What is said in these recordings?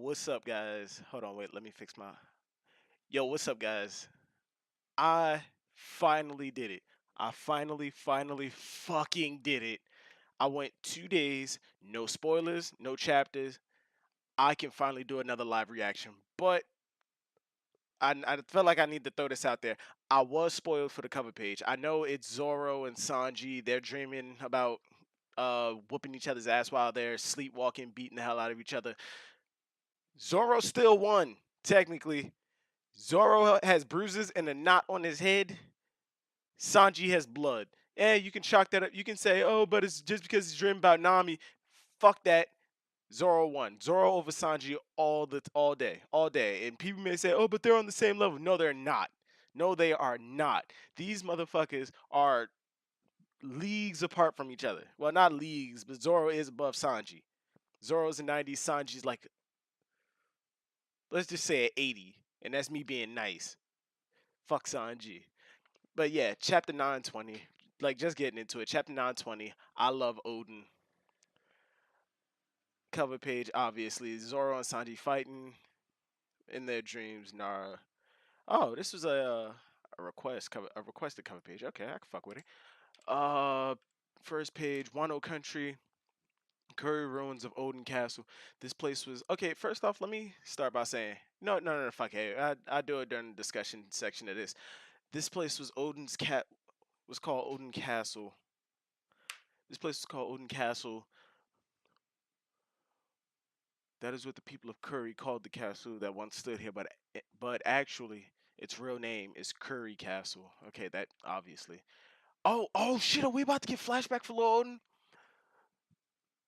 what's up, guys? Hold on, wait, let me fix my. Yo, what's up, guys? I finally did it. I finally fucking did it. I went 2 days, no spoilers, no chapters. I can finally do another live reaction, but I felt like I need to throw this out there. I was spoiled for the cover page. I know it's Zoro and Sanji. They're dreaming about whooping each other's ass while they're sleepwalking, beating the hell out of each other. Zoro still won, technically. Zoro has bruises and a knot on his head. Sanji has blood. And you can chalk that up. You can say, oh, but it's just because he's dreaming about Nami. Fuck that. Zoro won. Zoro over Sanji all day. And people may say, oh, but they're on the same level. No, they're not. No, they are not. These motherfuckers are leagues apart from each other. Well, not leagues, but Zoro is above Sanji. Zoro's a 90, Sanji's like, let's just say an 80. And that's me being nice. Fuck Sanji. But yeah, chapter 920. Like just getting into it. Chapter 920. I love Odin. Cover page, obviously. Zoro and Sanji fighting in their dreams. Nara. Oh, this was a requested cover page. Okay, I can fuck with it. Uh, first page, Wano Country, Curry ruins of Odin Castle. This place was okay. First off, let me start by saying no. Fuck it. I do it during the discussion section of this. This place was called Odin Castle. This place is called Odin Castle. That is what the people of Curry called the castle that once stood here, but actually, its real name is Curry Castle. Okay, that obviously. Oh shit! Are we about to get flashback for Lord Odin?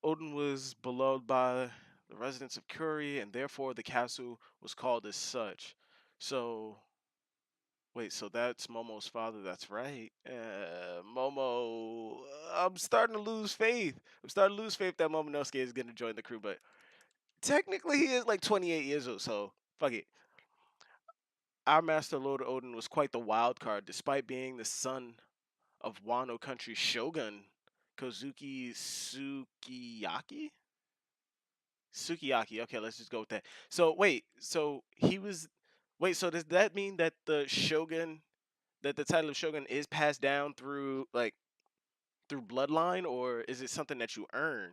Odin was beloved by the residents of Curry, and therefore the castle was called as such. So wait, so that's Momo's father. That's right. Momo. I'm starting to lose faith. I'm starting to lose faith that Momonosuke is going to join the crew, but technically he is like 28 years old, so fuck it. Our master Lord Odin was quite the wild card, despite being the son of Wano Country shogun Kozuki Sukiyaki. Sukiyaki. Okay, let's just go with that. So wait, so he was. Wait, so does that mean that the title of shogun is passed down through through bloodline, or is it something that you earn?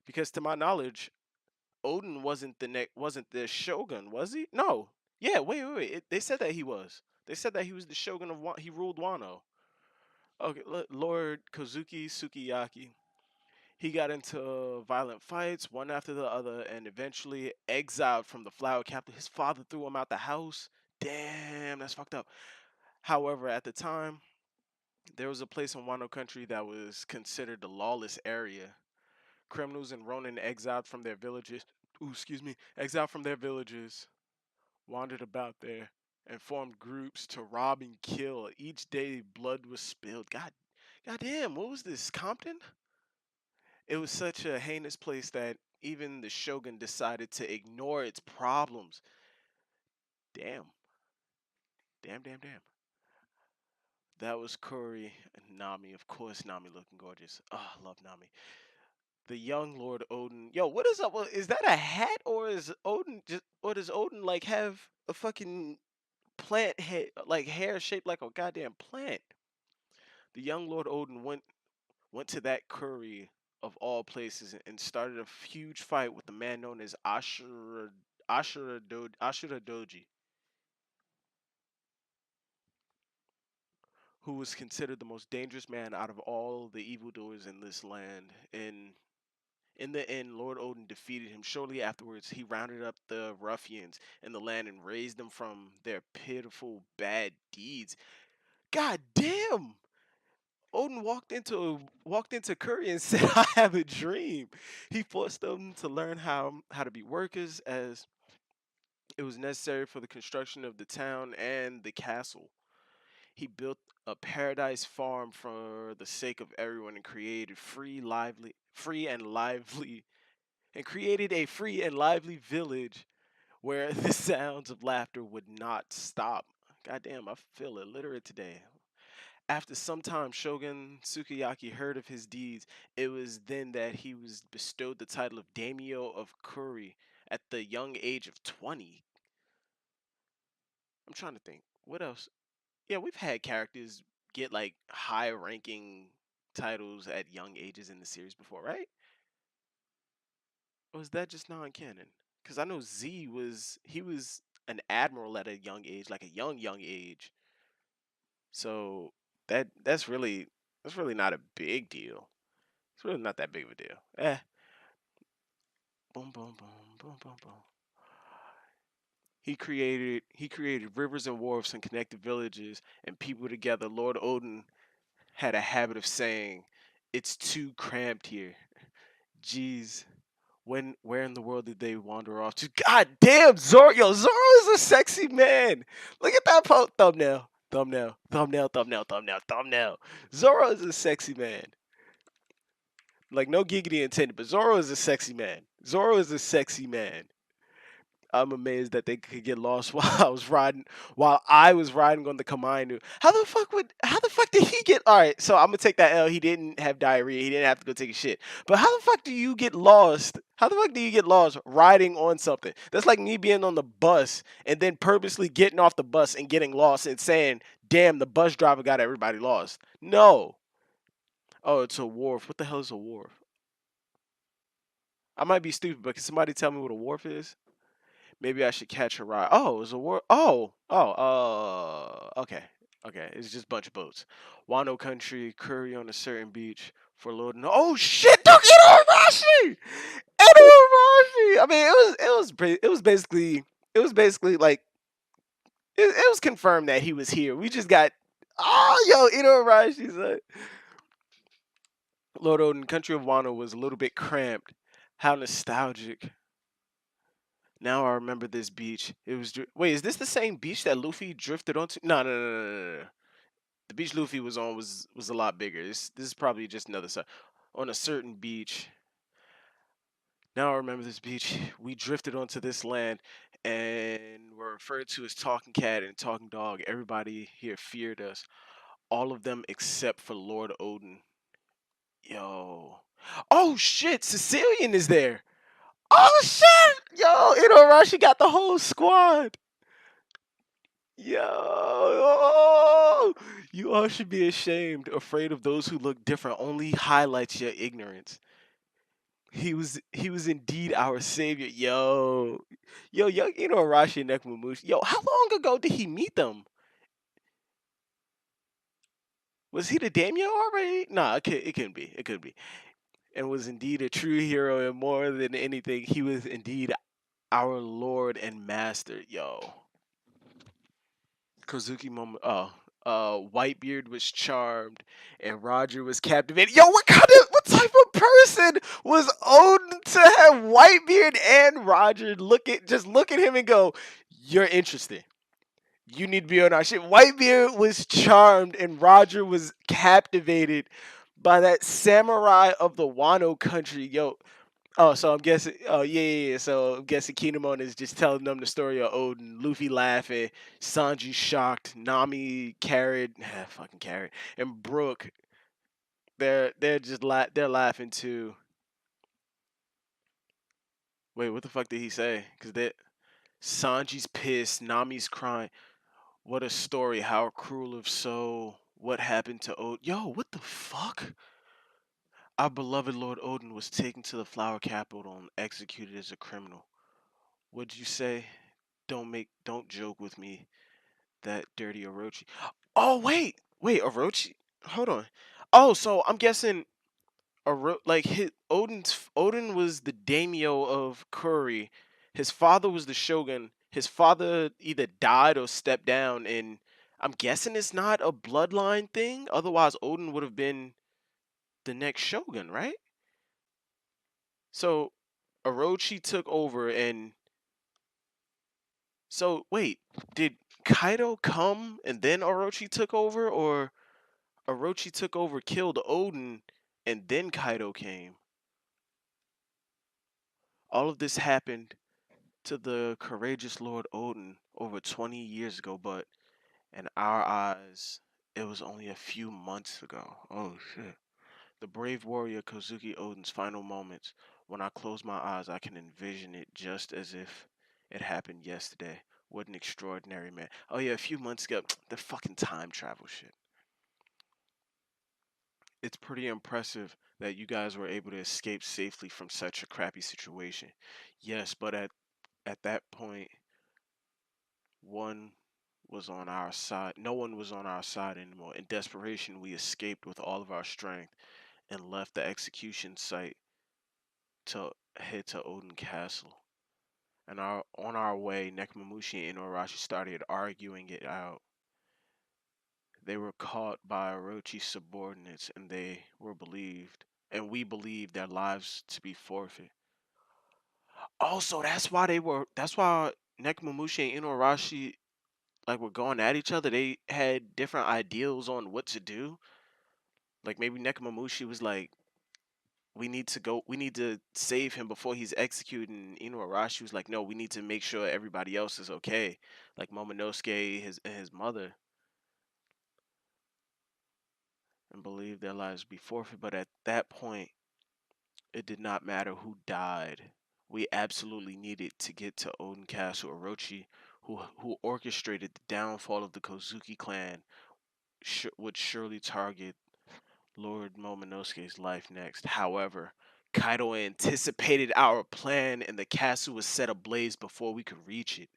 Because to my knowledge, Odin wasn't the shogun, was he? No. Yeah, wait. They said that he was. They said that he was the shogun of He ruled Wano. Okay, Lord Kozuki Sukiyaki. He got into violent fights, one after the other, and eventually exiled from the Flower Capital. His father threw him out the house. Damn, that's fucked up. However, at the time, there was a place in Wano country that was considered the lawless area. Criminals and Ronin exiled from their villages. Ooh, excuse me, exiled from their villages wandered about there and formed groups to rob and kill. Each day, blood was spilled. God damn, what was this? Compton? It was such a heinous place that even the shogun decided to ignore its problems. Damn, damn. That was Curry and Nami. Of course, Nami looking gorgeous. Oh, I love Nami. The young Lord Odin. Yo, what is up? Is that a hat or is Odin just, or does Odin like have a fucking plant head, like hair shaped like a goddamn plant? The young Lord Odin went to that Curry of all places and started a huge fight with the man known as Ashura Doji, who was considered the most dangerous man out of all the evildoers in this land. And in the end, Lord Odin defeated him. Shortly afterwards, he rounded up the ruffians in the land and raised them from their pitiful bad deeds. God damn! Odin walked into Curry and said, "I have a dream." He forced them to learn how to be workers, as it was necessary for the construction of the town and the castle. He built a paradise farm for the sake of everyone and created a free and lively village where the sounds of laughter would not stop. Goddamn, I feel illiterate today. After some time, Shogun Sukiyaki heard of his deeds. It was then that he was bestowed the title of Daimyo of Kuri, at the young age of 20. I'm trying to think. What else? Yeah, we've had characters get like high ranking titles at young ages in the series before, right? Or is that just non-canon? Because I know Z was he was an admiral at a young age, like a young age. So that's really not a big deal. It's really not that big of a deal. Boom, boom, boom, boom, boom, boom. He created rivers and wharves and connected villages and people together. Lord Odin had a habit of saying, "It's too cramped here." Jeez, where in the world did they wander off to? God damn, Zoro! Yo, Zoro is a sexy man. Look at that thumbnail, thumbnail, thumbnail, thumbnail, thumbnail, thumbnail. Zoro is a sexy man. Like no giggity intended, but Zoro is a sexy man. Zoro is a sexy man. I'm amazed that they could get lost while I was riding on the Kamainu. How the fuck did he get? All right, so I'm gonna take that L. He didn't have diarrhea. He didn't have to go take a shit. But how the fuck do you get lost? How the fuck do you get lost riding on something? That's like me being on the bus and then purposely getting off the bus and getting lost and saying, "Damn, the bus driver got everybody lost." No. Oh, it's a wharf. What the hell is a wharf? I might be stupid, but can somebody tell me what a wharf is? Maybe I should catch a ride. Oh, it's a war. Okay, okay. It's just a bunch of boats. Wano country, curry on a certain beach for Lord. No, oh shit! Don't get on Rashi. Rashi. I mean, it was basically like it was confirmed that he was here. We just got yo Ito Rashi. Son. Lord Odin, country of Wano was a little bit cramped. How nostalgic. Now I remember this beach. It was wait, is this the same beach that Luffy drifted onto? No, no, no, no, no, no, no. The beach Luffy was on was a lot bigger. This is probably just another side. On a certain beach. Now I remember this beach. We drifted onto this land and were referred to as talking cat and talking dog. Everybody here feared us. All of them except for Lord Odin. Yo. Oh shit, Sicilian is there. Oh shit! Yo, Inorashi got the whole squad. Yo, you all should be ashamed. Afraid of those who look different only highlights your ignorance. He was indeed our savior. Yo, young Arashi and Nekomamushi. Yo, how long ago did he meet them? Was he the daimyo already? Nah, it couldn't be. It could be. And was indeed a true hero, and more than anything, he was indeed our lord and master. Yo. Kozuki moment. Oh, Whitebeard was charmed, and Roger was captivated. Yo, what type of person was owned to have Whitebeard and Roger look at him and go, "You're interesting. You need to be on our shit." Whitebeard was charmed, and Roger was captivated by that samurai of the Wano country. Yo, oh, so I'm guessing. Oh, yeah, yeah, yeah. So I'm guessing Kinemon is just telling them the story of Odin. Luffy laughing, Sanji shocked, Nami, Carrot, fucking Carrot, and Brooke. They're laughing too. Wait, what the fuck did he say? Cause that Sanji's pissed, Nami's crying. What a story! How cruel of soul. What happened to Odin? Yo, what the fuck? Our beloved Lord Odin was taken to the Flower Capital and executed as a criminal. What'd you say? Don't joke with me, that dirty Orochi. Oh wait, Orochi. Hold on. Oh, so I'm guessing Odin was the daimyo of Kuri. His father was the shogun. His father either died or stepped down, and I'm guessing it's not a bloodline thing. Otherwise, Odin would have been the next shogun, right? So Orochi took over, and so wait, did Kaido come and then Orochi took over, or Orochi took over, killed Odin, and then Kaido came? All of this happened to the courageous Lord Odin over 20 years ago, but in our eyes, it was only a few months ago. Oh shit. The brave warrior Kozuki Odin's final moments. When I close my eyes, I can envision it just as if it happened yesterday. What an extraordinary man. Oh yeah, a few months ago, the fucking time travel shit. It's pretty impressive that you guys were able to escape safely from such a crappy situation. Yes, but at that point, one was on our side. No one was on our side anymore. In desperation, we escaped with all of our strength and left the execution site to head to Odin Castle. And on our way, Nekomamushi and Inorashi started arguing it out. They were caught by Orochi's subordinates, and we believed their lives to be forfeit. Also, that's why Nekomamushi and Inorashi like were going at each other. They had different ideals on what to do. Like maybe Nekomamushi was like, we need to save him before he's executed, and Inuarashi was like, no, we need to make sure everybody else is okay. Like Momonosuke, his mother, and believed their lives be forfeit. But at that point, it did not matter who died. We absolutely needed to get to Odin Castle. Orochi, who orchestrated the downfall of the Kozuki clan, would surely target Lord Momonosuke's life next. However, Kaido anticipated our plan and the castle was set ablaze before we could reach it.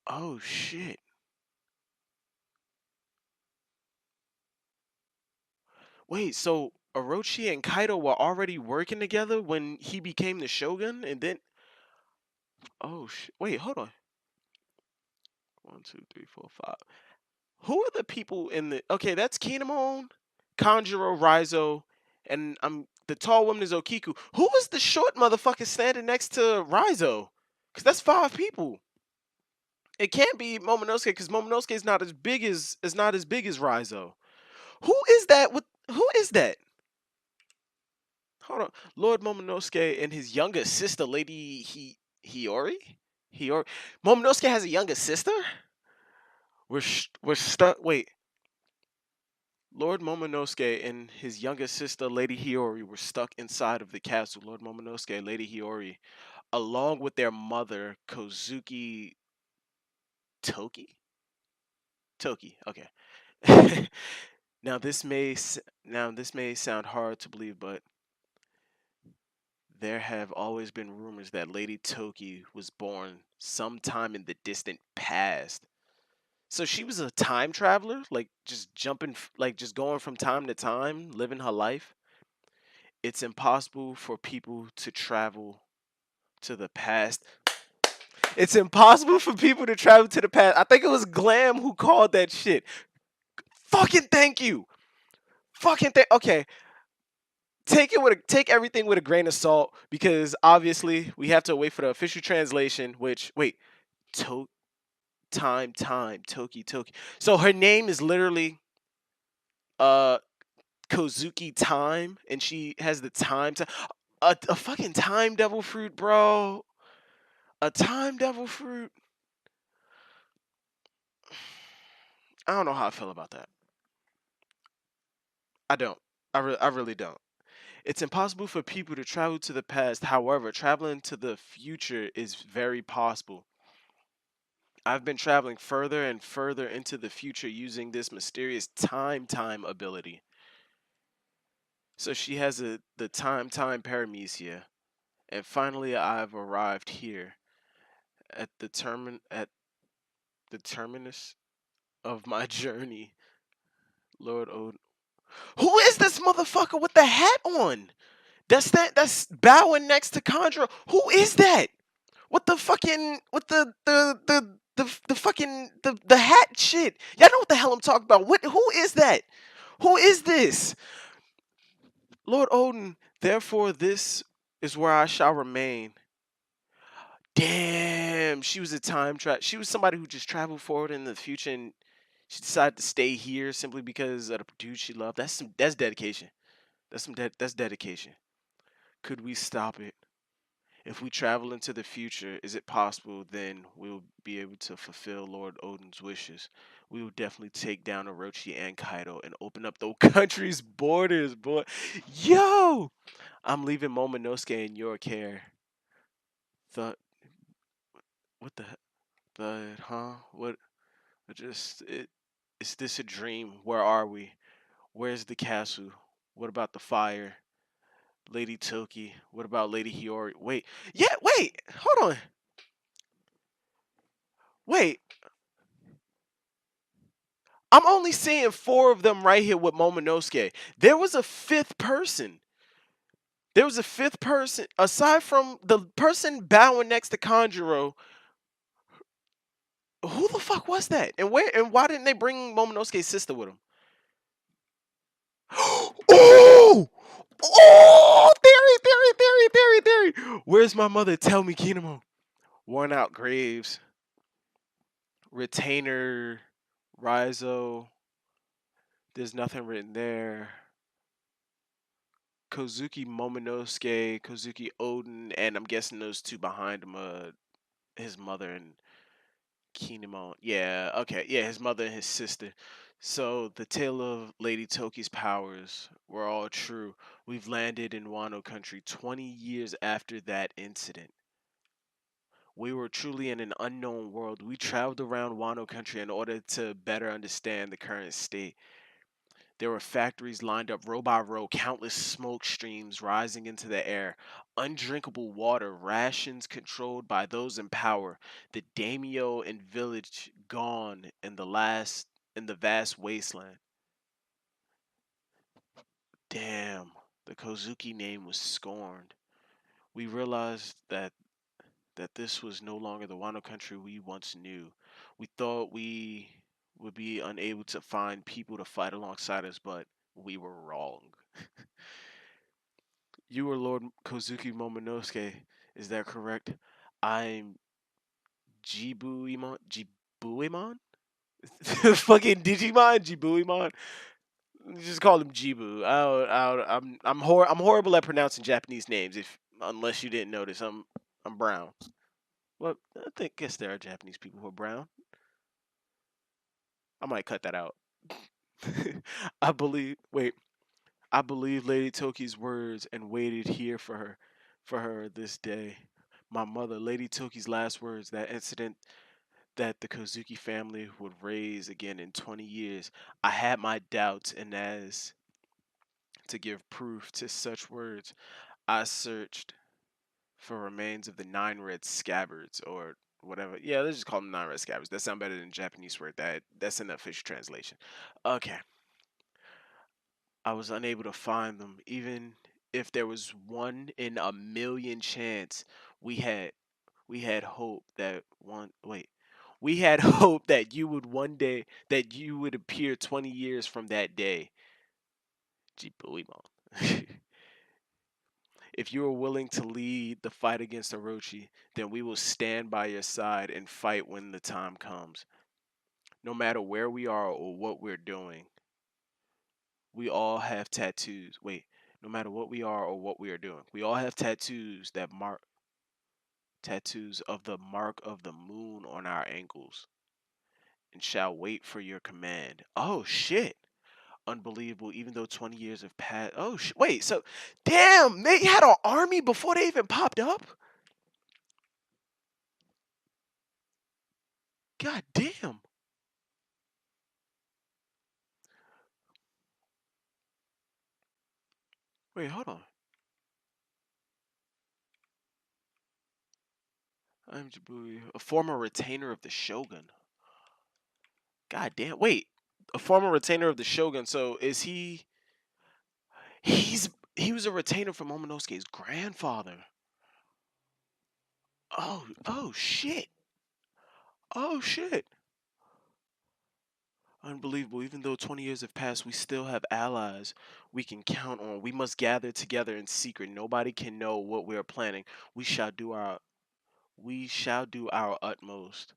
Oh shit. Wait, so Orochi and Kaido were already working together when he became the shogun and then oh shit. Wait, hold on. One, two, three, four, five. Who are the people in the okay, that's Kinemon, Kanjuro, Raizo, and the tall woman is Okiku. Who was the short motherfucker standing next to Raizo? Cause that's five people. It can't be Momonosuke because Momonosuke is not as big as Raizo. Who is that? Who is that? Hold on, Lord Momonosuke and his younger sister, Lady Hiyori. Hiyori. Momonosuke has a younger sister. We're stuck. Wait, Lord Momonosuke and his younger sister, Lady Hiyori, were stuck inside of the castle. Lord Momonosuke, Lady Hiyori, along with their mother, Kozuki Toki. Toki. Okay. Now this may sound hard to believe, but there have always been rumors that Lady Toki was born sometime in the distant past. So she was a time traveler, like just like just going from time to time, living her life. It's impossible for people to travel to the past. It's impossible for people to travel to the past. I think it was Glam who called that shit. Fucking thank you. Okay, take everything with a grain of salt because obviously we have to wait for the official translation. Which wait, to time Toki. So her name is literally uh Kozuki Time, and she has the time to a fucking time devil fruit, bro. A time devil fruit. I don't know how I feel about that. I don't. I really don't. It's impossible for people to travel to the past. However, traveling to the future is very possible. I've been traveling further and further into the future using this mysterious time ability. So she has the time paramecia, and finally I've arrived here at the terminus of my journey, Lord Odin. Who is this motherfucker with the hat on? That's bowing next to Conjuro. Who is that? With the fucking with the fucking the hat shit. Y'all know what the hell I'm talking about. Who is that? Who is this? Lord Odin, therefore this is where I shall remain. Damn, she was a time travel. She was somebody who just traveled forward in the future and she decided to stay here simply because of the dude she loved. That's dedication. That's dedication. Could we stop it? If we travel into the future, is it possible then we'll be able to fulfill Lord Odin's wishes? We will definitely take down Orochi and Kaido and open up the country's borders, boy. Yo! I'm leaving Momonosuke in your care. The what the huh? What just it is this a dream? Where are we? Where's the castle? What about the fire? Lady Toki. What about Lady Hiyori? Wait. Yeah, wait. Hold on. Wait. I'm only seeing four of them right here with Momonosuke. There was a fifth person. There was a fifth person aside from the person bowing next to Kanjuro. Who the fuck was that? And where and why didn't they bring Momonosuke's sister with them? Oh! Oh! Theory. Where's my mother? Tell me, Kinamo. Worn out graves. Retainer. Rizo. There's nothing written there. Kozuki Momonosuke, Kozuki Odin, and I'm guessing those two behind him, his mother and Kinemon. Yeah, okay, yeah, his mother and his sister. So the tale of Lady Toki's powers were all true. We've landed in Wano country 20 years after that incident. We were truly in an unknown world. We traveled around Wano country in order to better understand the current state. There were factories lined up row by row, countless smoke streams rising into the air, undrinkable water, rations controlled by those in power, the daimyo and village gone in the vast wasteland. Damn, the Kozuki name was scorned. We realized that this was no longer the Wano country we once knew. We thought we would be unable to find people to fight alongside us, but we were wrong. You are Lord Kozuki Momonosuke, is that correct? I'm Jibuimon? Jibuimon? Fucking Digimon? Jibuimon? Just call him Jibu. I'm horrible at pronouncing Japanese names. If unless you didn't notice, I'm brown. Well, guess there are Japanese people who are brown. I might cut that out. I believe. Wait, I believe Lady Toki's words and waited here for her this day. My mother, Lady Toki's last words, that incident that the Kozuki family would raise again in 20 years. I had my doubts, and as to give proof to such words, I searched for remains of the nine red scabbards or whatever. Yeah, let's just call them nine red scabbards. That sounds better than Japanese word. That's an official translation. Okay. I was unable to find them, even if there was one in a million chance. We had we had hope that one wait. We had hope that you would one day that you would appear 20 years from that day. Jibuimon. If you are willing to lead the fight against Orochi, then we will stand by your side and fight when the time comes. No matter where we are or what we're doing, we all have tattoos. Wait, no matter what we are or what we are doing, we all have tattoos of the mark of the moon on our ankles and shall wait for your command. Oh shit. Unbelievable, even though 20 years have passed. Oh wait, so damn, they had an army before they even popped up? God damn. Wait, hold on. I'm Jabui, a former retainer of the Shogun. God damn. Wait, a former retainer of the Shogun. So is he? He was a retainer from Momonosuke's grandfather. Oh shit. Oh shit. Unbelievable. Even though 20 years have passed, we still have allies we can count on. We must gather together in secret. Nobody can know what we are planning. We shall do our we shall do our utmost.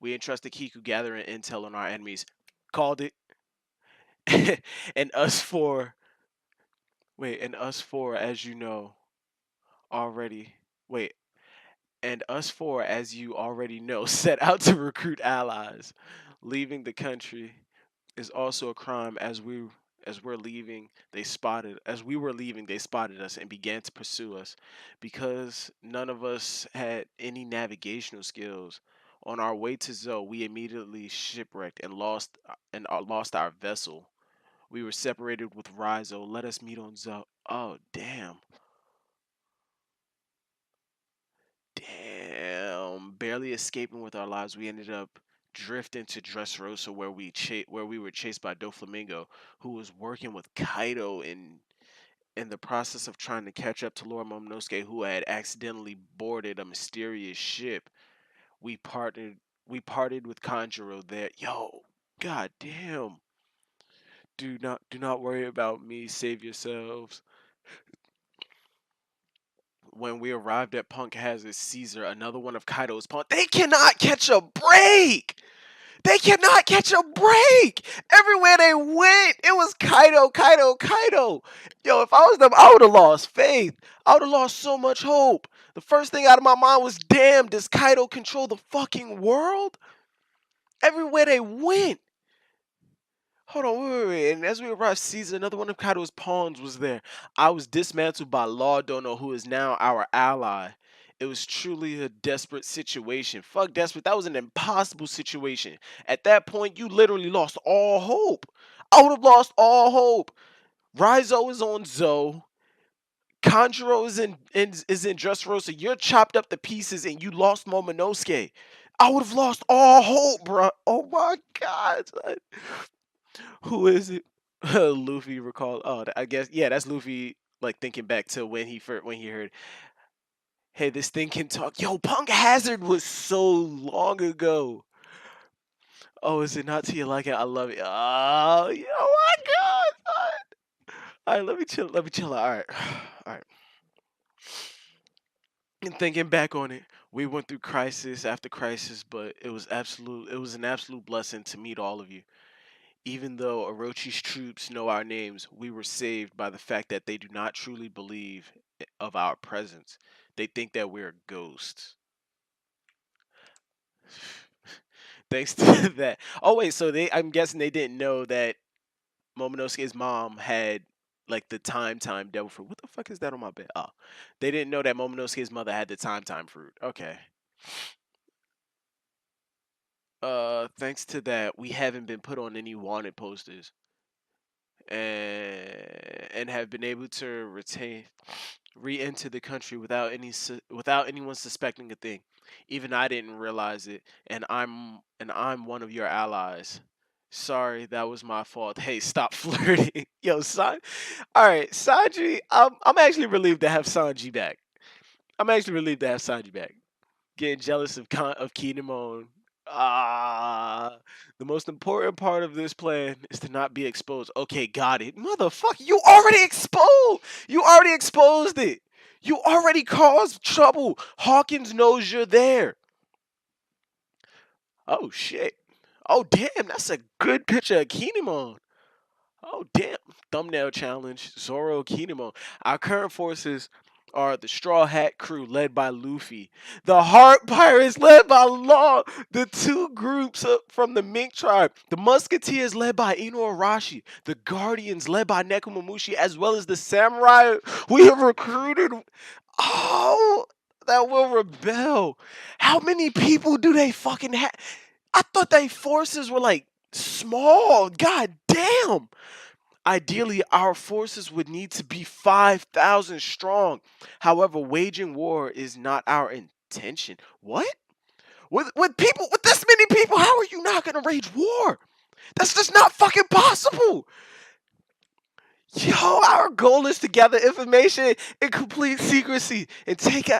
We entrust the Kiku gathering intel on our enemies. Called it. and us four, wait, and us four, as you know already. Wait, and us four, as you already know, set out to recruit allies. Leaving the country is also a crime. As we were leaving, they spotted us and began to pursue us. Because none of us had any navigational skills. On our way to Zoe, we immediately shipwrecked and lost our vessel. We were separated with Rizo. Let us meet on Zoe. Oh damn. Damn, barely escaping with our lives, we ended up drifting to Dressrosa, where we were chased by Doflamingo, who was working with Kaido in the process of trying to catch up to Lord Momonosuke, who had accidentally boarded a mysterious ship. We partnered we parted with Kanjuro there. Yo, god damn. Do not worry about me. Save yourselves. When we arrived at Punk Hazard Caesar, another one of Kaido's pawns. They cannot catch a break. They cannot catch a break. Everywhere they went, it was Kaido, Kaido, Kaido. Yo, if I was them, I would have lost faith. I would have lost so much hope. The first thing out of my mind was, damn, does Kaido control the fucking world? Everywhere they went. Hold on, wait. And as we arrived, Caesar, another one of Kaido's pawns was there. I was dismantled by Law Dono, who is now our ally. It was truly a desperate situation. Fuck desperate. That was an impossible situation. At that point, you literally lost all hope. I would have lost all hope. Rizo is on Zoe. Conjuro is in Dressrosa. You're chopped up to pieces and you lost Momonosuke. I would have lost all hope, bro. Oh my god. Who is it? Luffy recalled. Oh, I guess yeah, that's Luffy. Like thinking back to when he heard, "Hey, this thing can talk." Yo, Punk Hazard was so long ago. Oh, is it not to you like it? I love it. Oh, yo, my God. All right, let me chill. Let me chill. All right, all right. And thinking back on it, we went through crisis after crisis, but it was an absolute blessing to meet all of you. Even though Orochi's troops know our names, we were saved by the fact that they do not truly believe of our presence. They think that we're ghosts. Thanks to that. Oh wait, so I'm guessing they didn't know that Momonosuke's mom had like the time devil fruit. What the fuck is that on my bed? Oh. They didn't know that Momonosuke's mother had the time fruit. Okay. Thanks to that, we haven't been put on any wanted posters and have been able to re-enter the country without anyone suspecting a thing. Even I didn't realize it, and I'm one of your allies. Sorry, that was my fault. Hey, stop flirting. Yo, all right, Sanji. I'm actually relieved to have Sanji back. I'm actually relieved to have Sanji back. Getting jealous of Kinemon. Ah, the most important part of this plan is to not be exposed. Okay, got it. Motherfucker, you already exposed. You already exposed it. You already caused trouble. Hawkins knows you're there. Oh shit. Oh damn, that's a good picture of Kinemon. Oh damn! Thumbnail challenge: Zoro Kinemon. Our current forces are the Straw Hat crew led by Luffy, the Heart Pirates led by Law, the two groups from the Mink tribe, the Musketeers led by Ino Arashi, the Guardians led by Nekomamushi, as well as the Samurai we have recruited. Oh, that will rebel. How many people do they fucking have? I thought they forces were like small. God damn. Ideally, our forces would need to be 5,000 strong. However, waging war is not our intention. What? With this many people, how are you not gonna wage war? That's just not fucking possible. Yo, our goal is to gather information in complete secrecy and take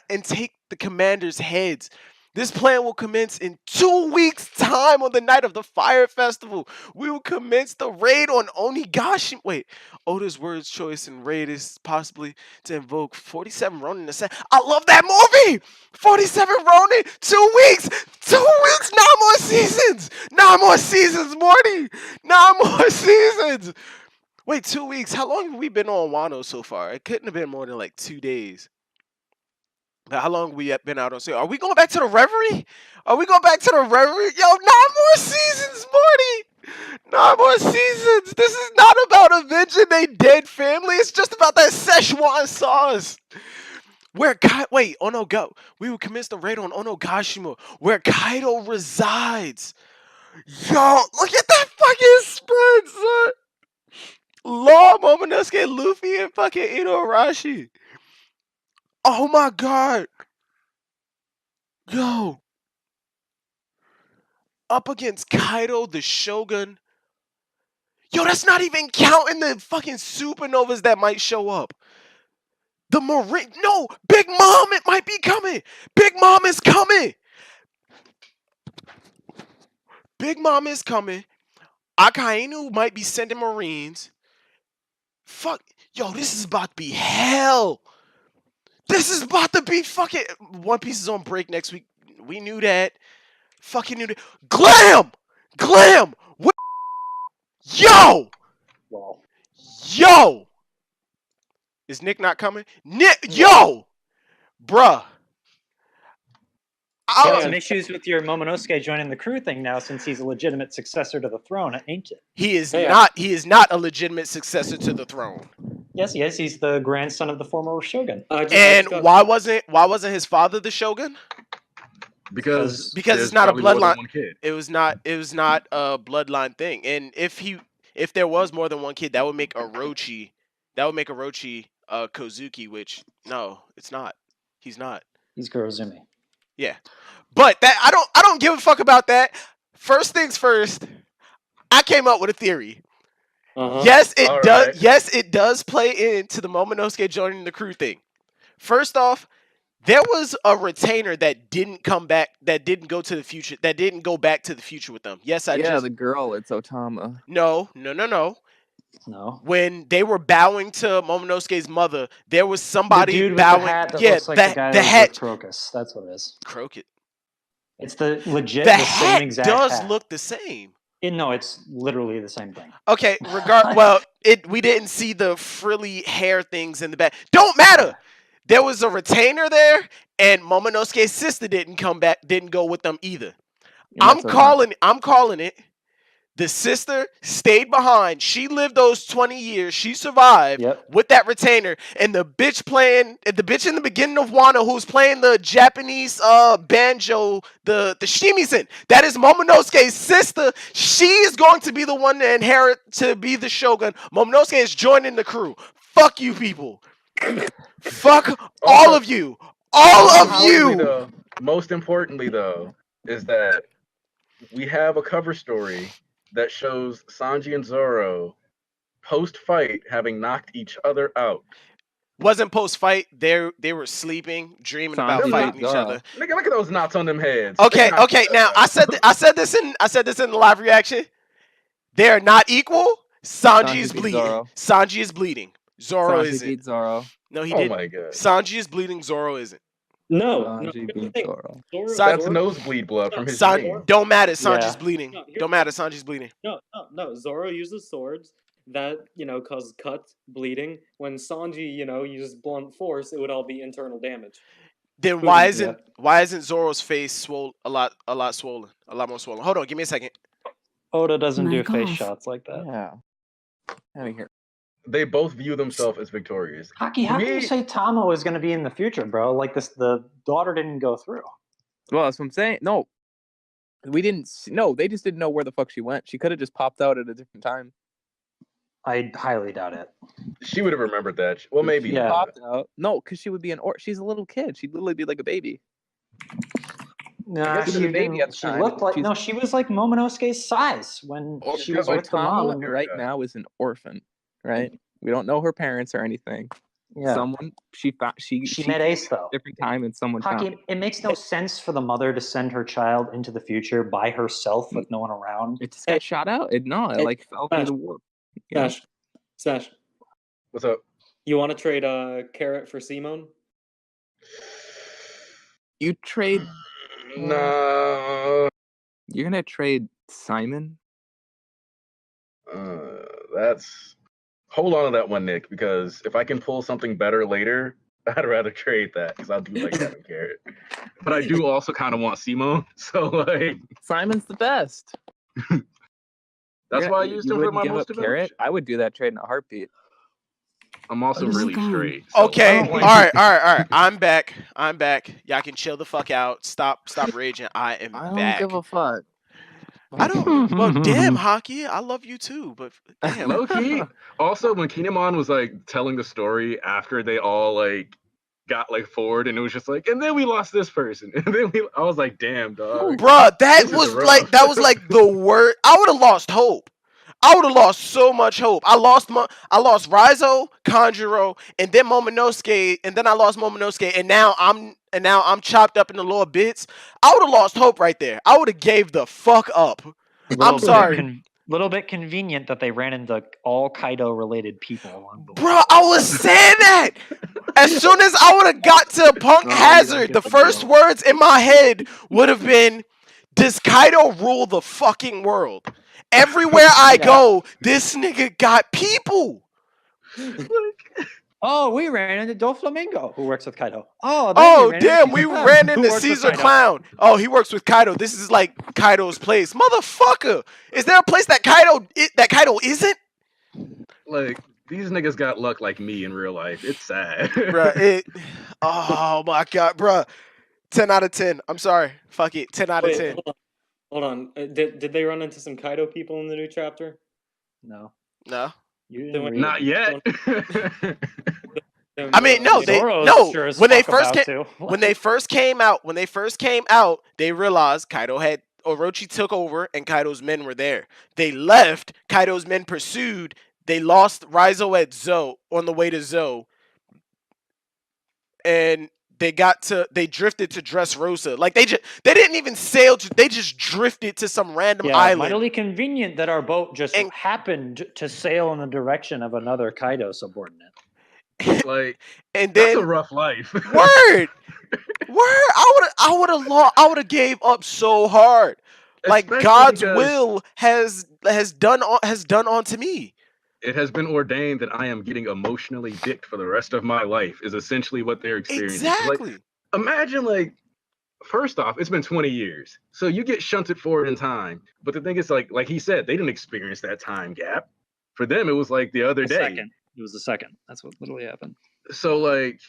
the commanders' heads. This plan will commence in 2 weeks' time on the night of the fire festival. We will commence the raid on Onigashi. Wait, Oda's words choice in raid is possibly to invoke 47 Ronin. I love that movie. 47 Ronin. 2 weeks. 2 weeks. 9 more seasons. 9 more seasons, Morty. 9 more seasons. Wait, 2 weeks? How long have we been on Wano so far? It couldn't have been more than like 2 days. How long we have been out on sale? Are we going back to the Reverie? Are we going back to the Reverie? Yo, 9 more seasons, Marty. 9 more seasons. This is not about avenging a dead family. It's just about that Szechuan sauce. Wait, oh no, go. We will commence the raid on Onogashima, where Kaido resides. Yo, look at that fucking spread, son. Law, Momonosuke, Luffy, and fucking Inuarashi. Oh my god. Yo. Up against Kaido, the Shogun. Yo, that's not even counting the fucking supernovas that might show up. The Marine. No, Big Mom, it might be coming. Big Mom is coming. Big Mom is coming. Akainu might be sending Marines. Fuck. Yo, this is about to be hell. This is about to be fucking. One Piece is on break next week. We knew that. Fucking knew that. Glam! Glam! What? Yo! Wow. Yo! Is Nick not coming? Nick! Yo! Bruh. You have some issues with your Momonosuke joining the crew thing now, since he's a legitimate successor to the throne, ain't it? He is not. He is not a legitimate successor to the throne. Yes, he is. He's the grandson of the former shogun. And why wasn't his father the shogun? Because it's not a bloodline. It was not a bloodline thing. And if there was more than one kid, that would make Orochi Kozuki, which no, it's not. He's not. He's Kurozumi. Yeah. But that I don't give a fuck about that. First things first, I came up with a theory. Yes, it does. Right. Yes, it does play into the Momonosuke joining the crew thing. First off, there was a retainer that didn't come back, that didn't go to the future, that didn't go back to the future with them. Yes, the girl, it's Otama. No. When they were bowing to Momonosuke's mother, there was somebody the dude bowing. With the hat that looks like the guy the hat. Crocus. That's what it is. Crocus. It's the legit. The same exact does hat. look the same. No, it's literally the same thing. Okay, we didn't see the frilly hair things in the back. Don't matter. There was a retainer there, and Momonosuke's sister didn't go with them either. I'm calling it. The sister stayed behind. She lived those 20 years. She survived with that retainer. And the bitch in the beginning of Wano who's playing the Japanese banjo, the shamisen. That is Momonosuke's sister. She is going to be the one to inherit to be the shogun. Momonosuke is joining the crew. Fuck you people. Fuck all of you. All of you. Most importantly, though, is that we have a cover story that shows Sanji and Zoro post-fight having knocked each other out. Wasn't post-fight. They were sleeping, dreaming about fighting each other. Nigga, look at those knots on them heads. Okay. Now I said this in the live reaction. They're not equal. Sanji is bleeding. Zoro. Sanji is bleeding. Zoro Sanji isn't. Beat Zoro. No, he didn't. Oh my god. Sanji is bleeding. Zoro isn't. No. That's nosebleed blood from his veins. Don't matter. Sanji's bleeding. Don't matter. Sanji's bleeding. No. Zoro uses swords that cause cuts, bleeding. When Sanji uses blunt force, it would all be internal damage. Then why isn't Zoro's face a lot more swollen? Hold on, give me a second. Oda doesn't do face shots like that. Yeah. Out of here. They both view themselves as victorious. Haki, how can you say Tamo is going to be in the future, bro? Like the daughter didn't go through. Well, that's what I'm saying. No, we didn't. No, they just didn't know where the fuck she went. She could have just popped out at a different time. I highly doubt it. She would have remembered that. Well, maybe. Yeah. Popped out. No, because she would be she's a little kid. She'd literally be like a baby. No, she looked like she was like Momonosuke's size when she was with the mom. Right now is an orphan. Right, we don't know her parents or anything. Yeah, someone she met Ace though. Different time and someone. Haki, it makes no sense for the mother to send her child into the future by herself with no one around. It just got shot out. It fell through the warp. Smash. What's up? You want to trade Carrot for Simone? You trade? No. You're gonna trade Simon? That's. Hold on to that one, Nick, because if I can pull something better later, I'd rather trade that because I do like Captain Carrot, but I do also kind of want Simone. So like, Simon's the best. that's why I used you him for wouldn't my give most up developed. Carrot. I would do that trade in a heartbeat. I'm also Just really gone. straight. So Okay, don't all like- right. I'm back. Y'all can chill the fuck out. Stop raging. I am I don't back. give a fuck. I don't. Well, damn, Hockey, I love you too, but damn. low key. Also, when Kinemon was like telling the story after they all like got like forward, and it was just like, and then we lost this person, and then I was like, damn, dog. Bruh, that This is was rough. like the worst. I would have lost hope. I would have lost so much hope. I lost Raizo, Kanjuro, and then Momonosuke, and then I lost Momonosuke, and now I'm chopped up into little bits. I would have lost hope right there. I would have gave the fuck up. I'm sorry. Little bit convenient that they ran into all Kaido related people along the way. Bro, I was saying that. As soon as I would have got to Punk No, you don't Hazard, get the the first deal. words in my head would have been, does Kaido rule the fucking world? Everywhere I Yeah. go, this nigga got people. Oh, we ran into Doflamingo, who works with Kaido. Oh, Oh, ran damn, into we Caesar ran Clown, who into works with Caesar Kaido. Clown. Oh, he works with Kaido. This is like Kaido's place. Motherfucker. Is there a place that Kaido isn't? Like these niggas got luck like me in real life. It's sad. Bruh, oh my god, bruh. 10 out of 10. I'm sorry. Fuck it. 10 out of Wait, 10. hold on. Did they run into some Kaido people in the new chapter? No, No. you Then didn't when- read Not it. yet. I mean, no, they Zoro's no. sure as When they fuck first about came, to. when they first came out, they realized Kaido had Orochi took over and Kaido's men were there. They left. Kaido's men pursued. They lost Raizo at Zo on the way to Zo, and they drifted to Dressrosa. Like they didn't even sail. They just drifted to some random Yeah, island. mightily convenient that our boat just And- happened to sail in the direction of another Kaido subordinate. Like And that's a then rough life. word. I would have gave up so hard. Like Especially God's because will has done onto me. it has been ordained that I am getting emotionally dicked for the rest of my life. Is essentially what they're experiencing. Like, Exactly. imagine like. First off, it's been 20 years. So you get shunted forward in time. But the thing is, like he said, they didn't experience that time gap. For them, it was like the other day. Second. It was the second. That's what literally happened. So like,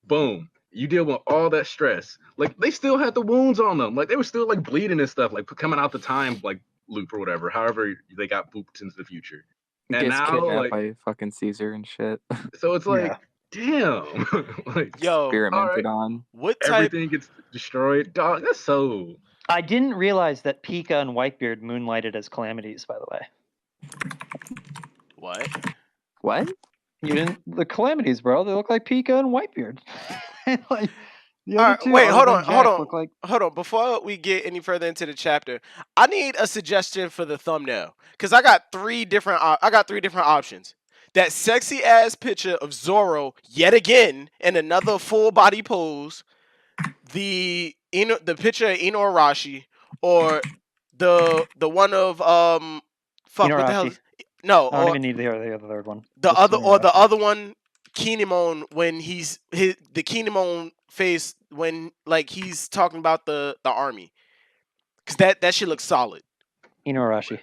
boom, you deal with all that stress. Like they still had the wounds on them. Like they were still like bleeding and stuff, like coming out the time like loop or whatever. However, they got booped into the future. And Gets now, kidnapped like, by fucking Caesar and shit. so it's like, Yeah. damn, like Yo, Experimented on. what type? everything gets destroyed. Dog, that's so. I didn't realize that Pika and Whitebeard moonlighted as calamities, by the way. What? What? You didn't the calamities, bro. They look like Pika and Whitebeard. Like the All other right, two, wait, other hold than on, Jack, hold on. look like Hold on. Before we get any further into the chapter, I need a suggestion for the thumbnail because I got three different options. That sexy ass picture of Zoro yet again in another full body pose, the picture of Inuarashi, or the one of fuck what the hell? Inuarashi. No, I don't or even need the third one. the Just other or the Inuarashi. other one, Kinemon, when the Kinemon face when like he's talking about the army, because that shit looks solid. Inuarashi.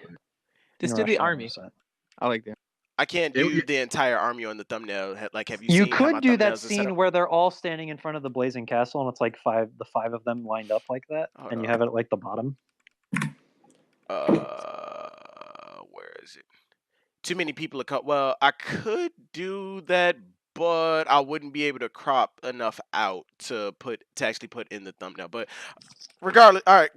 Just do the Inuarashi, army. 100%. I like that. I can't It- do the entire army on the thumbnail. Like, have you You seen how my could do that thumbnails are set scene up? where they're all standing in front of the blazing castle, and it's like the five of them lined up like that, Hold and you on. have it at like the bottom. Where is it? Too many people are cut. Well, I could do that, but I wouldn't be able to crop enough out to actually put in the thumbnail. But regardless, all right,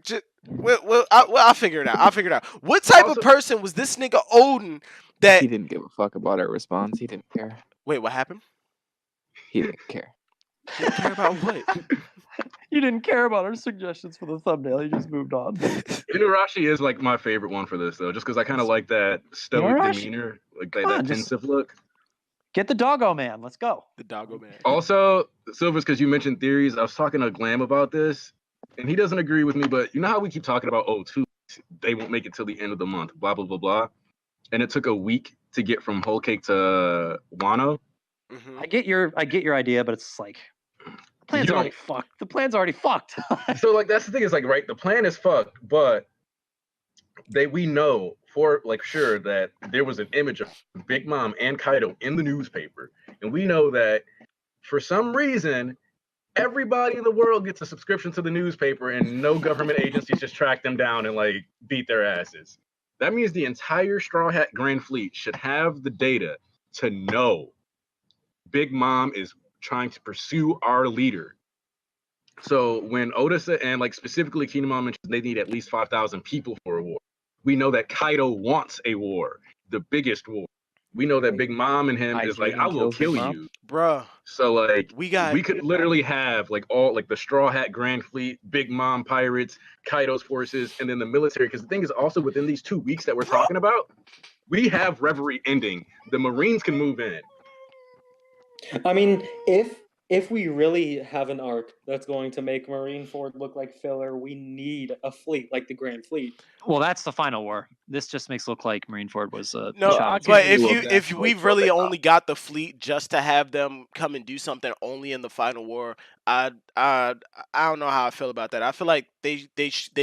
I'll figure it out. What type Also- of person was this nigga Odin? That He didn't give a fuck about our response. He didn't care. wait, what happened? He didn't care. Didn't care about what? You didn't care about our suggestions for the thumbnail. You just moved on. Inurashi is like my favorite one for this though, just because I kind of like that stoic Inurashi? demeanor, like Come that on, just- pensive look. Get the doggo man. Let's go. The doggo man. Also, Silvers, because you mentioned theories, I was talking to Glam about this, and he doesn't agree with me. But you know how we keep talking about, oh, they won't make it till the end of the month, blah blah blah blah, and it took a week to get from Whole Cake to Wano. Mhm. I get your idea, but it's like the plan's You already fucked. The plan's already fucked. So like that's the thing is like right, the plan is fucked, but we know for like sure that there was an image of Big Mom and Kaido in the newspaper, and we know that for some reason everybody in the world gets a subscription to the newspaper, and no government agencies just track them down and like beat their asses. That means the entire Straw Hat Grand Fleet should have the data to know Big Mom is trying to pursue our leader. So when Oda said, and like specifically Kinemon mentioned they need at least 5,000 people for a war, we know that Kaido wants a war, the biggest war. We know that Big Mom and him is like, I will kills Big kill Mom? you. Bruh, So like we got we could literally have like all like the Straw Hat Grand Fleet, Big Mom pirates, Kaido's forces, and then the military. Because the thing is also within these 2 weeks that we're talking about, we have Reverie ending. The Marines can move in. I mean, if we really have an arc that's going to make Marineford look like filler, we need a fleet like the Grand Fleet. Well, that's the final war. This just makes it look like Marineford was a no, child. but continue of that, if like, we've what really they only got the fleet just to have them come and do something only in the final war, I don't know how I feel about that. I feel like they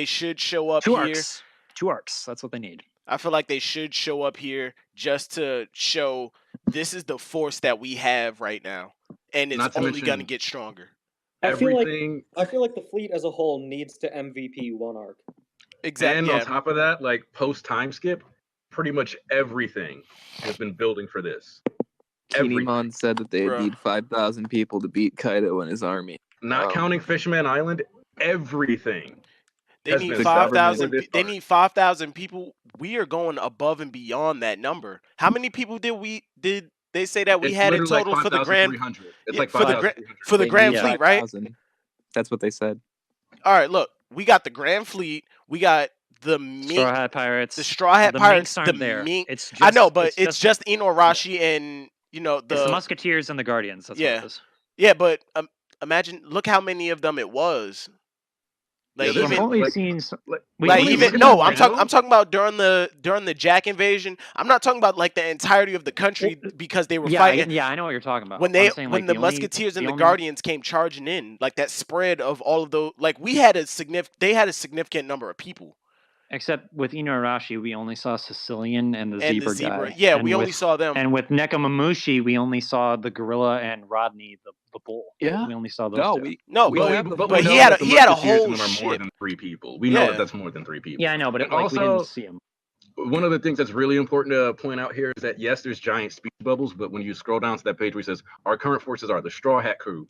should show up Two here. arcs. 2 arcs. That's what they need. I feel like they should show up here just to show this is the force that we have right now, and it's Not to only mention gonna get stronger. I feel like everything. the fleet as a whole needs to MVP one arc. Exactly. And Yeah. on top of that, like post time skip, pretty much everything has been building for this. Everything. Kinemon said that they Bruh. need 5,000 people to beat Kaido and his army. Not counting Fisherman Island, everything. They has need been The government. 5,000. for this They arc. need 5,000 people. We are going above and beyond that number. How many people did they say that we It's had in literally total like for the grand 5,300. It's yeah, like for the 5,300. for the They Grand need Fleet, right? 5,000. That's what they said. All right, look, we got the Grand Fleet. We got the Straw Mink, Hat Pirates. the Straw Hat the Pirates, Minks aren't the there. Mink. It's just, I know, but it's just Inuarashi and it's the Musketeers and the Guardians. That's what Yeah. it is. yeah. But imagine, look how many of them it was. Like Yeah, this even From what we've like- seen, like- we- like when you we- look even at no, the I'm video- talking about during the Jack invasion. I'm not talking about like the entirety of the country because they were fighting. Yeah, I know what you're talking about. When I'm saying, like, the the only- Musketeers and the the only- Guardians came charging in, like that spread of all of those, like they had a significant number of people. Except with Inuarashi, we only saw Sicilian and the And zebra the zebra, guy. yeah, And we only with- saw them. And with Nekomamushi, we only saw the gorilla and Rodney, the bull. Yeah. We only saw those No, two. we No, we but have the but but we he know had that a the he had a Musketeers whole and them are more ship. than 3 people. We know Yeah. that that's more than 3 people. Yeah, I know, but And we also- didn't see him. One of the things that's really important to point out here is that yes, there's giant speed bubbles, but when you scroll down to that page where it says our current forces are the Straw Hat crew,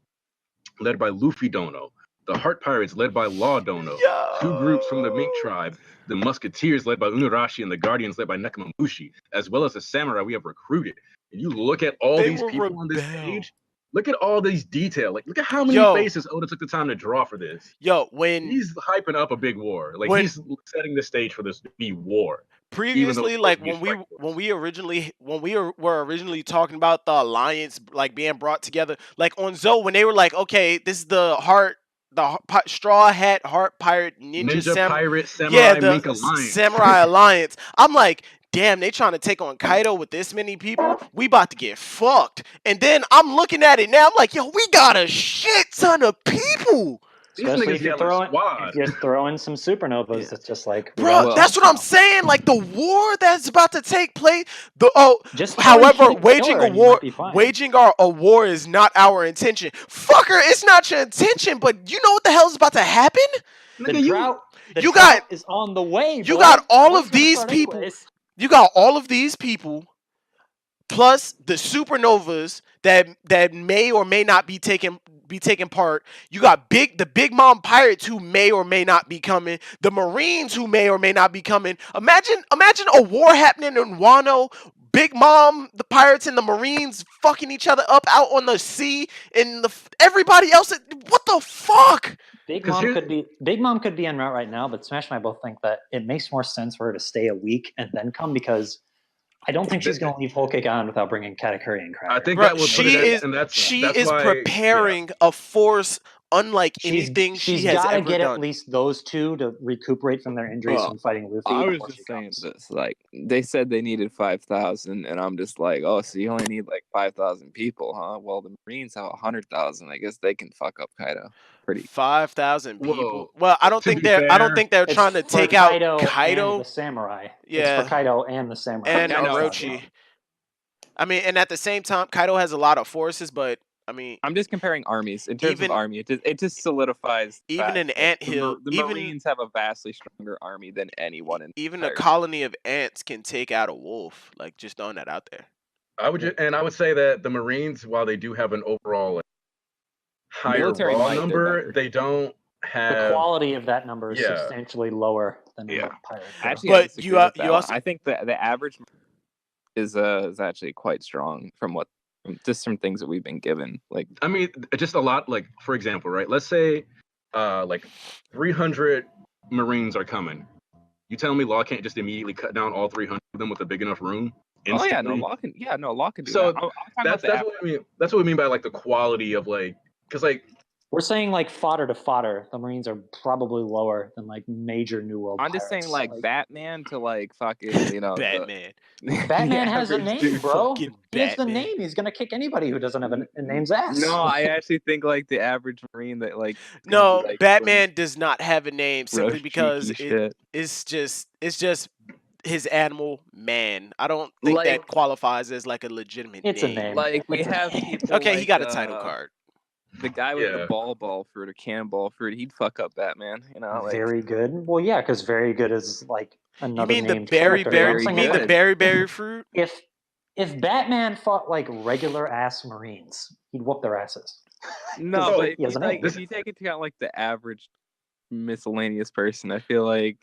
led by Luffy Dono, the Heart Pirates led by Law Dono, 2 groups from the Mink tribe, the Musketeers led by Inuarashi, and the Guardians led by Nekomamushi, as well as the samurai we have recruited. And you look at all They these will people on this rebel. page. Look at all these detail. Like, look at how many Yo. faces Oda took the time to draw for this. Yo, when He's hyping up a big war. Like When- he's setting the stage for this to be war. previously, it's like supposed to be strike when we were originally talking about the alliance like being brought together, like on Zoe, when they were like, okay, this is the Straw Hat Heart Pirate Ninja Sam- Pirate Samurai yeah, the Mink Alliance. Samurai Alliance. I'm like, damn, they trying to take on Kaido with this many people. We about to get fucked. And then I'm looking at it now. I'm like, yo, we got a shit ton of people. These Especially niggas if you yelling squad. throw in some supernovas, it's just like, Bro, Well- that's what I'm saying. Like the war that's about to take place. just throw in However, King waging Killer a and you war, might be fine. waging a war is not our intention. Fucker, it's not your intention. But you know what the hell is about to happen? The Nigga, drought, the you drought got- is on the way. you boy. got all War's of gonna these start people. anyways. You got all of these people, plus the supernovas that may or may not be taking part. You got the Big Mom pirates who may or may not be coming. The Marines who may or may not be coming. Imagine a war happening in Wano. Big Mom, the pirates, and the Marines fucking each other up out on the sea, and everybody else. What the fuck? Big 'Cause Mom here- could be en route right now, but Smash and I both think that it makes more sense for her to stay a week and then come, because I don't think she's going to leave Whole Cake Island without bringing Katakuri and Cracker. I think Bro, that was she what it is and that's she that's is why, preparing a force unlike anything she's she has gotta ever get done. at least those two to recuperate from their injuries Well, from fighting Luffy. I was before just she saying comes. this, like they said they needed 5,000, and I'm just like, oh, so you only need like 5,000 people, huh? Well, the Marines have 100,000. I guess they can fuck up Kaido. Pretty. 5,000 people. Well, Well, I don't to think be they're. I don't fair, think they're It's trying to for take out Kaido and Kaido. the samurai. It's Yeah, for Kaido and the samurai. and Yeah, no, Orochi. I mean, and at the same time, Kaido has a lot of forces, but I mean, I'm just comparing armies in terms Even- of army. It just solidifies the even fact an that anthill, the Marines have a vastly stronger army than anyone in the even a entire colony of ants can take out a wolf. Like, just throwing that out there. I would say that the Marines, while they do have an overall like, higher Military raw might, they're number, better. they don't The have. quality of that number is Yeah. substantially lower than Yeah. the pirate. Actually, But I disagree you with that one. also- I think the average is actually quite strong from some things that we've been given. Like, I mean, just a lot. Like, for example, right? Let's say, like 300 Marines are coming. You tell me Law can't just immediately cut down all 300 of them with a big enough room? oh yeah, instantly? Law can do So that. I'm talking That's about the what I mean. That's what we mean by like the quality of like, because like We're saying like fodder to fodder. The Marines are probably lower than like major New World. I'm just saying, pirates. like Batman to like fucking, Batman. Batman has a average name, dude. bro. Fucking He has the Batman. name. He's gonna kick anybody who doesn't have a name's ass. No, I actually think like the average Marine that like No, like, Batman does not have a name simply roast because cheeky shit. it's just his animal man. I don't think Like- that qualifies as like a legitimate It's a name. name. Like we It's a have name. people. Okay, he like, got a title card. The guy with Yeah. the ball fruit or cannonball fruit, he'd fuck up Batman. You know, like Very good. Well, yeah, because very good is like You another mean the named berry character. berry? I'm You saying mean the good. berry fruit? if Batman fought like regular ass Marines, he'd whoop their asses. no, So, but he has a name. if you take into account like the average miscellaneous person, I feel like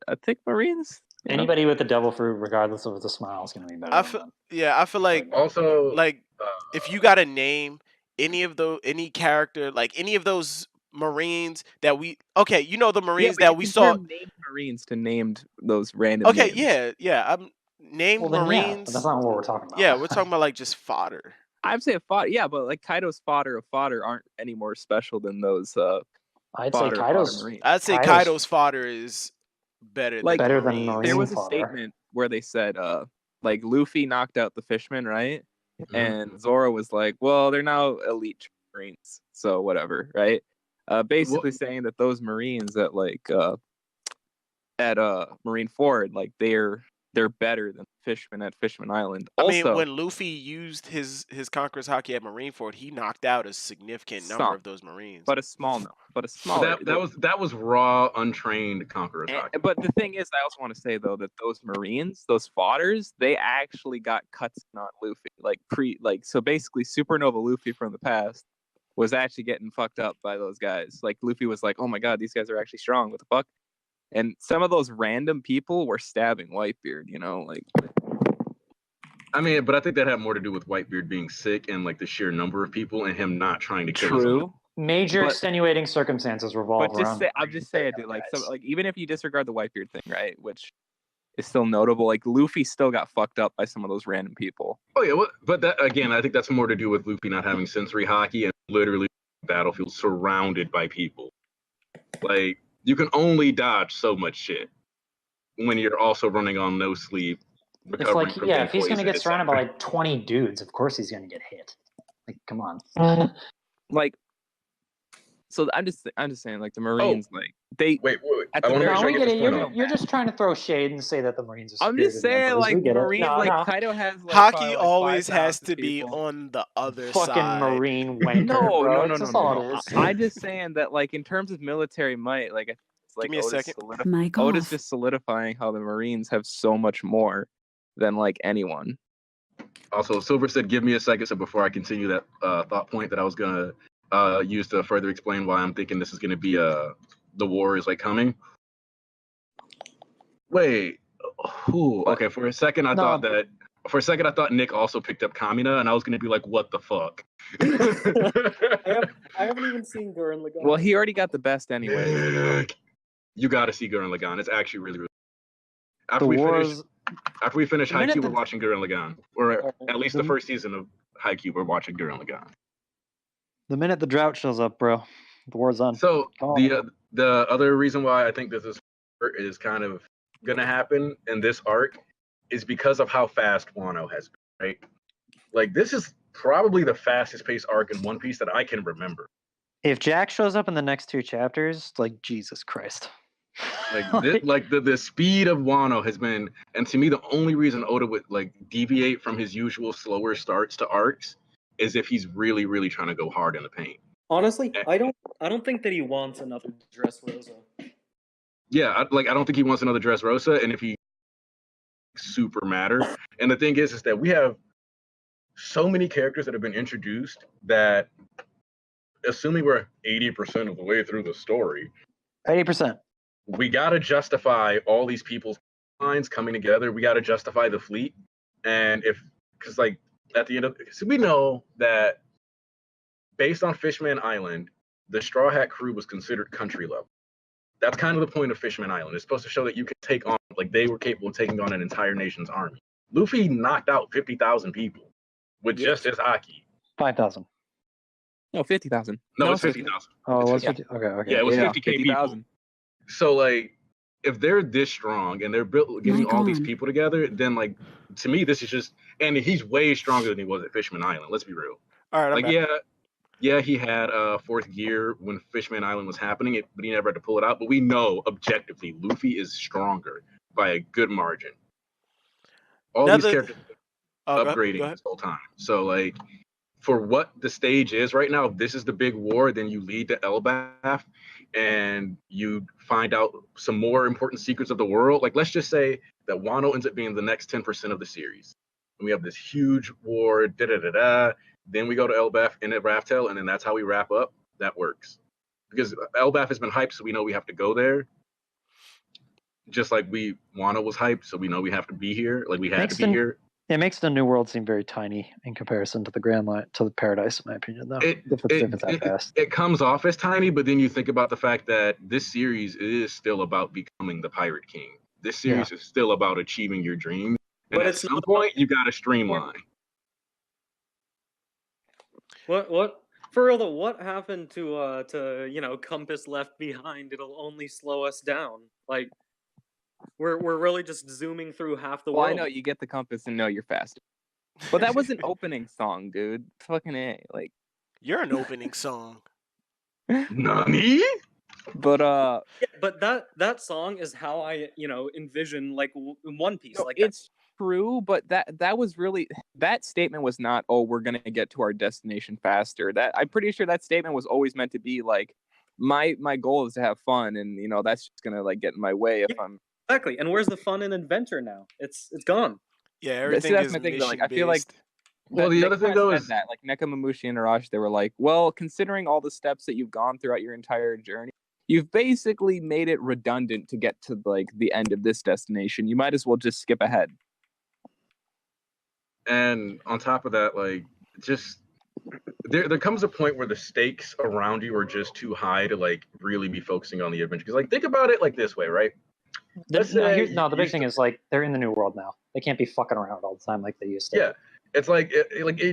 I think Marines. you know? Anybody with the devil fruit, regardless of the smile, is going to be better. I than feel them. I feel like also if you got to name any character, like any of those Marines that we the Marines but that you we compare saw. named Marines to named those random. Okay, names. yeah. I'm named Well, then, yeah, Marines. but that's not what we're talking about. Yeah, we're talking about like just fodder. I'd say fodder. Yeah, but like Kaido's fodder aren't any more special than those. I'd say fodder Kaido's Marines. I'd say Kaido's fodder is better Like- than Better than Marines. Marine There was a fodder. statement where they said, like Luffy knocked out the fisherman, right? Mhm. And Zoro was like, "Well, they're now elite Marines, so whatever, right?" Basically saying that those Marines at Marine Ford, like they're better than fishermen at Fishman Island. I Also, mean, when Luffy used his Conqueror's Haki at Marineford, he knocked out a significant number Some, of those Marines. but a small no, but a But small. that was raw, untrained conquerors. hockey. But the thing is, I also want to say though that those Marines, those fodders, they actually got cuts on Luffy. So basically, Supernova Luffy from the past was actually getting fucked up by those guys. Like Luffy was like, "Oh my god, these guys are actually strong. What the fuck?" And some of those random people were stabbing Whitebeard. You know, like. I mean, but I think that had more to do with Whitebeard being sick and like the sheer number of people and him not trying to kill someone. True. Major But- extenuating circumstances revolve But around. I'm just saying, dude, like, so, like, even if you disregard the Whitebeard thing, right, which is still notable, like, Luffy still got fucked up by some of those random people. Oh yeah, but that again, I think that's more to do with Luffy not having sensory hockey and literally battlefield surrounded by people. Like you can only dodge so much shit when you're also running on no sleep. It's recovering like, from yeah, being if he's going to poisoned, get surrounded by etc. like 20 dudes, of course he's going to get hit. Like, come on. Like, so I'm just saying, like, the Marines, like, they. Wait. At I the want to very make No, sure I we get get this it. point You're, off. you're just trying to throw shade and say that the Marines are I'm just spirited saying, members. like, We get it. Marines, No, like, no. Kaido has, like, Hockey probably, like, always has 5,000 to be people. on the other Fucking side. Marine wanker, No, bro. no. That's all it is. I'm just saying that, like, in terms of military might, like, it's like Give me a Otis second. Mic Otis off. just solidifying how the Marines have so much more than, like, anyone. Also, Silver said, "Give me a second." So before I continue that thought point that I was gonna use to further explain why I'm thinking this is gonna be the war is like coming. Wait, who? Okay, for a second I thought Nick also picked up Kamina, and I was gonna be like, "What the fuck?" I haven't even seen Gurren Lagann. Well, he already got the best anyway. You got to see Gurren Lagann. It's actually really, really. After The we wars. finish the minute Haikyuu, we're the- watching Gurren Lagann, or at least the the- first season of Haikyuu, we're watching Gurren Lagann. The minute the drought shows up, bro, The war's on. So Come on. the other reason why I think this is kind of gonna happen in this arc is because of how fast Wano has been, right? Like this is probably the fastest paced arc in One Piece that I can remember. If Jack shows up in the next 2 chapters, like Jesus Christ. Like the speed of Wano has been, and to me the only reason Oda would like deviate from his usual slower starts to arcs is if he's really really trying to go hard in the paint. Honestly, Eh. I don't think that he wants another Dressrosa. Yeah, I don't think he wants another Dressrosa, and if he super matter. And the thing is that we have so many characters that have been introduced that, assuming we're 80% of the way through the story, 80%. we gotta justify all these people's lines coming together. We gotta justify the fleet, and because like at the end of, so we know that based on Fishman Island, the Straw Hat crew was considered country level. That's kind of the point of Fishman Island. It's supposed to show that you can take on, like they were capable of taking on an entire nation's army. Luffy knocked out 50,000 people with just his haki. 5,000. No, 50,000. No, it's 50,000. Oh, it was Yeah. 50. Okay. Yeah, it was Yeah, 50K people. 50,000. So like, if they're this strong and they're getting all these people together, then like to me this is just, and he's way stronger than he was at Fishman Island. Let's be real. All right, I'm Like back. yeah, he had fourth gear when Fishman Island was happening, but he never had to pull it out. But we know objectively, Luffy is stronger by a good margin. All these characters upgrading this whole time. So like, for what the stage is right now, if this is the big war, then you lead to Elbaf and you find out some more important secrets of the world. Like, let's just say that Wano ends up being the next 10% of the series. And we have this huge war, Then we go to Elbaf and at Raftel, and then that's how we wrap up. That works. Because Elbaf has been hyped, so we know we have to go there. Just like Wano was hyped, so we know we have to be here. Like, we had to be here. It makes the New World seem very tiny in comparison to the Grand Line, to the Paradise, in my opinion, though. If it's that fast. It comes off as tiny, but then you think about the fact that this series is still about becoming the Pirate King. This series is still about achieving your dream. And at some point, you got to streamline. What? For real though, what happened to Compass left behind? It'll only slow us down. Like, we're really just zooming through half the world. I know you get the compass and know you're faster. But that was an opening song, dude. Fucking A. Like, you're an opening song. Nani? But but that song is how I envision like One Piece. No, like it's true, but that was really, that statement was not, oh, we're gonna get to our destination faster. That I'm pretty sure that statement was always meant to be like, my goal is to have fun, and that's just gonna like get in my way if I'm exactly. And where's the fun and adventure now? It's gone. Yeah, everything that's is my thing. mission I feel like. Well, the other thing though is that like Nekomamushi and Arashi, they were like, well, considering all the steps that you've gone throughout your entire journey, you've basically made it redundant to get to like the end of this destination. You might as well just skip ahead. And on top of that, like, just there comes a point where the stakes around you are just too high to like really be focusing on the adventure. Because like, think about it like this way, right? The big thing is like they're in the New World now. They can't be fucking around all the time like they used to. Yeah, it's like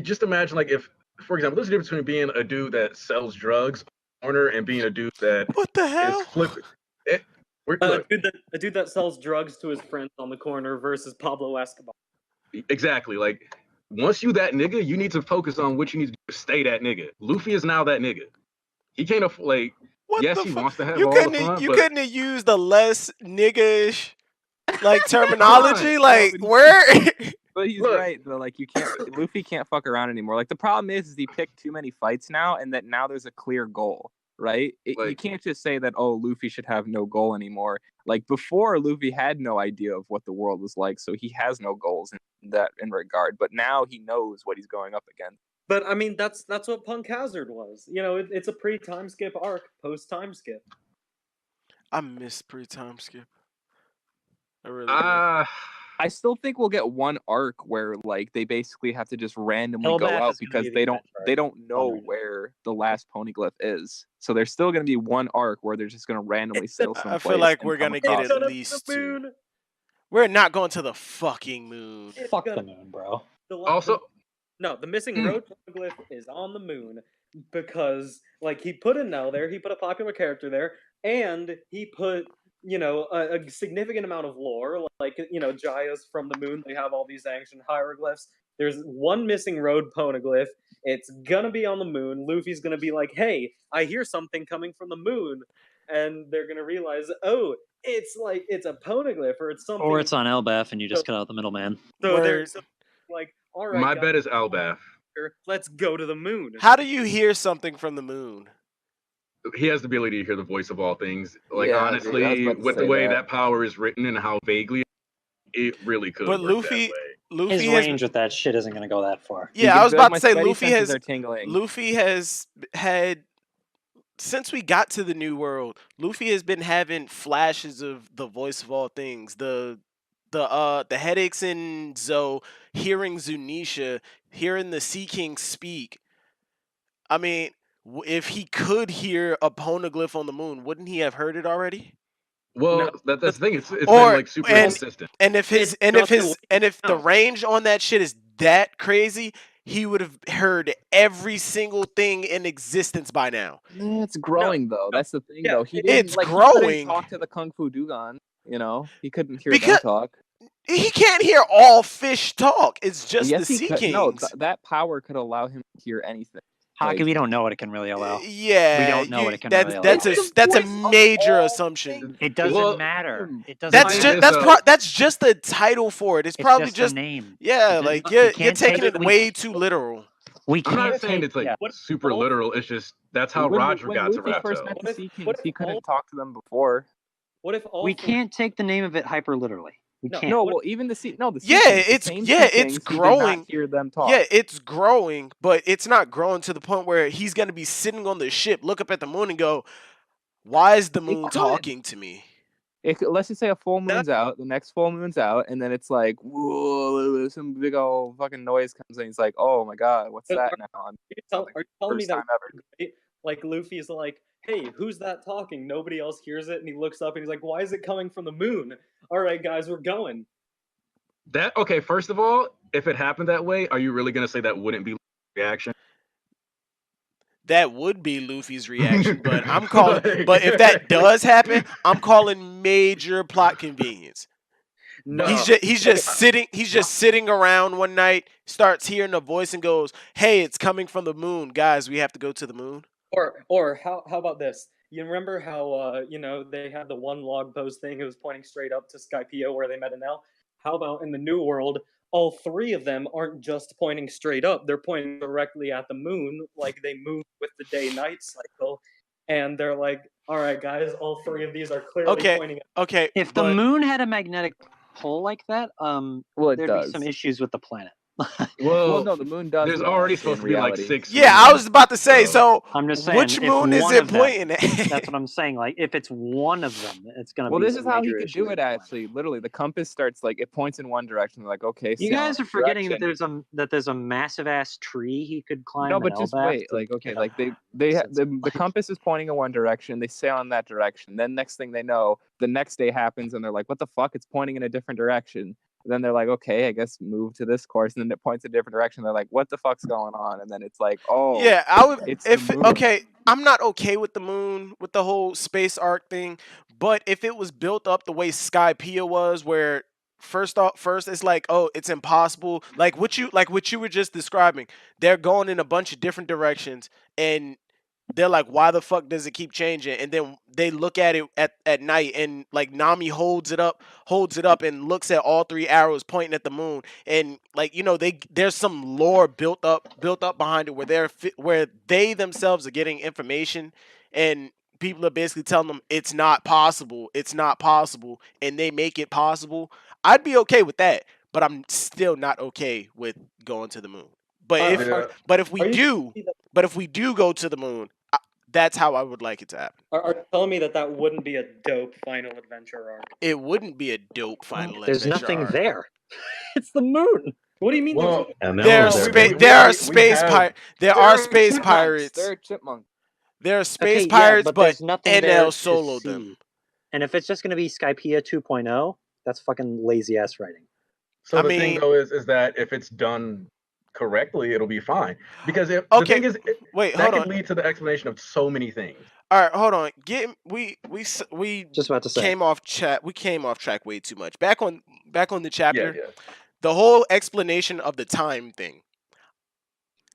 just imagine like if, for example, there's a difference between being a dude that sells drugs on the corner and being a dude that what the hell is flipping. A dude that sells drugs to his friends on the corner versus Pablo Escobar. Exactly. Like, once you that nigga, you need to focus on what you need to do to stay that nigga. Luffy is now that nigga. He can't like. Yes, he wants to have all the fun. You couldn't have used the less niggish like terminology. Like, where? But he's right though. Like, Luffy can't fuck around anymore. Like, the problem is he picked too many fights now, and that now there's a clear goal. Right? You can't just say that, oh, Luffy should have no goal anymore. Like, before, Luffy had no idea of what the world was like, so he has no goals in regard. But now he knows what he's going up against. But I mean, that's what Punk Hazard was. It's a pre-time skip arc, post-time skip. I miss pre-time skip. I really do. I still think we'll get one arc where like they basically have to just randomly go out because they don't know where the last poneglyph is. So there's still going to be one arc where they're just going to randomly sail someplace. I feel like we're going to get at least 2. We're not going to the fucking moon. Fuck the moon, bro. Also, no, the missing road poneglyph is on the moon. because like he put a Nell there, he put a popular character there, and he put a significant amount of lore. Like Jaya's from the moon. They have all these ancient hieroglyphs. There's one missing road poneglyph. It's gonna be on the moon. Luffy's gonna be like, "Hey, I hear something coming from the moon," and they're gonna realize, "Oh, it's a poneglyph or it's something." Or it's on Elbaf and you just cut out the middleman. So they're Word. like, "All right, My guys, bet is Albaf. let's go to the moon." How do you hear something from the moon? He has the ability to hear the voice of all things. Like Yeah, dude, I was honestly, about to with the say way that. that power is written and how vaguely, it really could But work Luffy, that way. Luffy His has range with that shit isn't going to go that far. yeah. I was about to My say spidey Luffy senses has are tingling. Luffy has had since we got to the new world. Luffy has been having flashes of the voice of all things. The headaches in Zoe, hearing Zunisha, hearing the Sea King speak. I mean, if he could hear a poneglyph on the moon, wouldn't he have heard it already? Well, No, that's the thing. It's been Or like super and consistent. and if his It and if doesn't his and if the out. range on that shit is that crazy, he would have heard every single thing in existence by now. It's growing though. no, That's the thing yeah, though. He it- didn't It's like he couldn't growing talk to the Kung Fu Dugan. He couldn't hear them because talk. he can't hear all fish talk. It's just Yes, the he Sea could. No, Kings. that power could allow him to hear anything. Hockey, Like, we don't know what it can really allow. Yeah, We don't know what it can that's really allow. that's a It's the that's a voice of major all assumption. things. It doesn't Well, matter. It doesn't That's thing matter. just is, that's just the title for it. It's It's probably just just a name. yeah, It- like you you're can't taking take- it we- way too literal. We I'm can't not saying take- it's like yeah. What if super all- literal. It's just that's how when Roger got to Luffy first Rapto. met What the if- Sea Kings, what if he couldn't all- talk to them before. What if all We three- can't take the name of it hyper literally. We No, can't. No, what- well, even the Sea Yeah, Kings, the it's same yeah, Sea it's Kings, he did growing. not hear them talk. Yeah, it's growing, but it's not growing to the point where he's gonna be sitting on the ship, look up at the moon, and go, "Why is the moon could. talking to me?" Let's just say a full moon's out, the next full moon's out, and then it's like, whoa, some big old fucking noise comes in. He's like, oh my god, what's But that are- now? Are you telling me First that time ever. like Luffy's like, "Hey, who's that talking?" Nobody else hears it, and he looks up and he's like, "Why is it coming from the moon?" All right, guys, we're going. That okay? First of all, if it happened that way, are you really gonna say that wouldn't be reaction? That would be Luffy's reaction, but I'm calling. But if that does happen, I'm calling major plot convenience. No, He's just sitting. He's just sitting around one night, starts hearing a voice, and goes, "Hey, it's coming from the moon, guys. We have to go to the moon." or how about this? You remember how they had the one log post thing? It was pointing straight up to Skypea where they met Enel. How about in the new world? All three of them aren't just pointing straight up; they're pointing directly at the moon, like they move with the day-night cycle. And they're like, "All right, guys, all three of these are clearly Okay. pointing." Okay, If the but- moon had a magnetic pull like that, Well, it there'd does. be some issues with the planet. Well, no, the moon does. There's that already in supposed to be like reality. 6. Yeah, I was about to say. So, I'm just saying, which if moon is one it of them- pointing at? That's what I'm saying. Like, if it's one of them, it's gonna. Well, be this some is how he major could issues do with it. the planet. Actually, literally, the compass starts like it points in one direction. They're like, okay, You so guys are forgetting that direction. there's a massive ass tree he could climb. No, in but just Elbaf wait. to Like, okay, get like up. the compass is pointing in one direction. They sail in that direction. Then next thing they know, the next day happens, and they're like, what the fuck? It's pointing in a different direction. Then they're like, okay, I guess move to this course, and then it points a different direction. They're like, what the fuck's going on? And then it's like, oh, Yeah, I would. it's If the moon. okay, I'm not okay with the moon with the whole space arc thing, but if it was built up the way Skypea was, where first it's like, oh, it's impossible. Like what you were just describing. They're going in a bunch of different directions, and they're like, why the fuck does it keep changing? And then they look at it at night, and like Nami holds it up and looks at all three arrows pointing at the moon, and like there's some lore built up behind it where they themselves are getting information, and people are basically telling them it's not possible, and they make it possible. I'd be okay with that, but I'm still not okay with going to the moon. But if we do go to the moon, that's how I would like it to happen. Are you telling me that wouldn't be a dope final adventure arc? It wouldn't be a dope final There's adventure nothing arc. there. It's the moon. What do you mean? Well, There are space pirates. They're chipmunk. There are space Okay, yeah, pirates, but there's nothing there NL to soloed see. them. And if it's just gonna be Skypea 2.0, that's fucking lazy ass writing. So I the mean- thing though is that if it's done correctly, it'll be fine. Because the Okay, thing is, wait, that hold could on. lead to the explanation of so many things. All right, hold on. We Just about to say. came off chat. We came off track way too much. Back on the Yeah, chapter. yeah. The whole explanation of the time thing.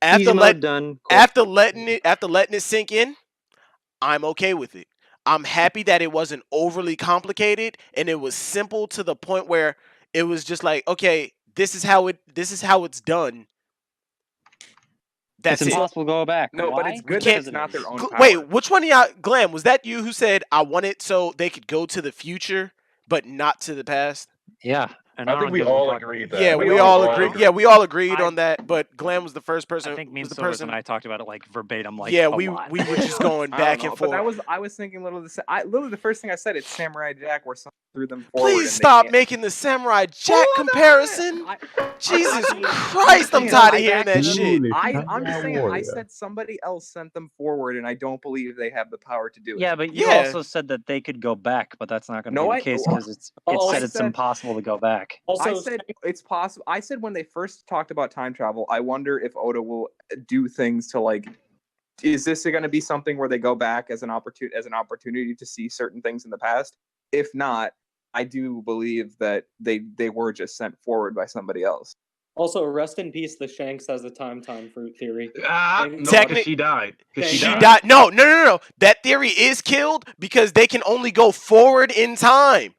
Easy mode done. Quick. After letting it sink in, I'm okay with it. I'm happy that it wasn't overly complicated and it was simple to the point where it was just like, okay, this is how it's done. That's It's it. impossible to go back. No, Why? but it's good that can't- it's not their own power. Wait, which one of y'all, Glam, was that you who said I want it so they could go to the future but not to the past? Yeah. And I think don't we give a all fuck. agreed that. Yeah, We we all all agree. agreed. Yeah, we all agreed I- on that, but Glam was the first person. I think me and was the Silvers person. and I talked about it like verbatim, like Yeah, a we lot. were just going I back don't know, and but forth. I was thinking literally the first thing I said, it's Samurai Jack where someone threw them forward. Please and they stop can't- making the Samurai Jack Hold on. comparison. Jesus Christ, I'm tired of hearing that shit. I'm just saying, I said somebody else sent them forward, and I don't believe they have the power to do it. Yeah, but you Yeah. also said that they could go back, but that's not going to No, be I- the case well, because it's I said it's said- impossible to go back. Also, I said it's possible. I said when they first talked about time travel, I wonder if Oda will do things to like. Is this going to be something where they go back as an opportunity to see certain things in the past? If not, I do believe that they were just sent forward by somebody else. also, rest in peace. The Shanks has a time fruit theory. No, Technic- because she died. 'Cause She She died. No. That theory is killed because they can only go forward in time.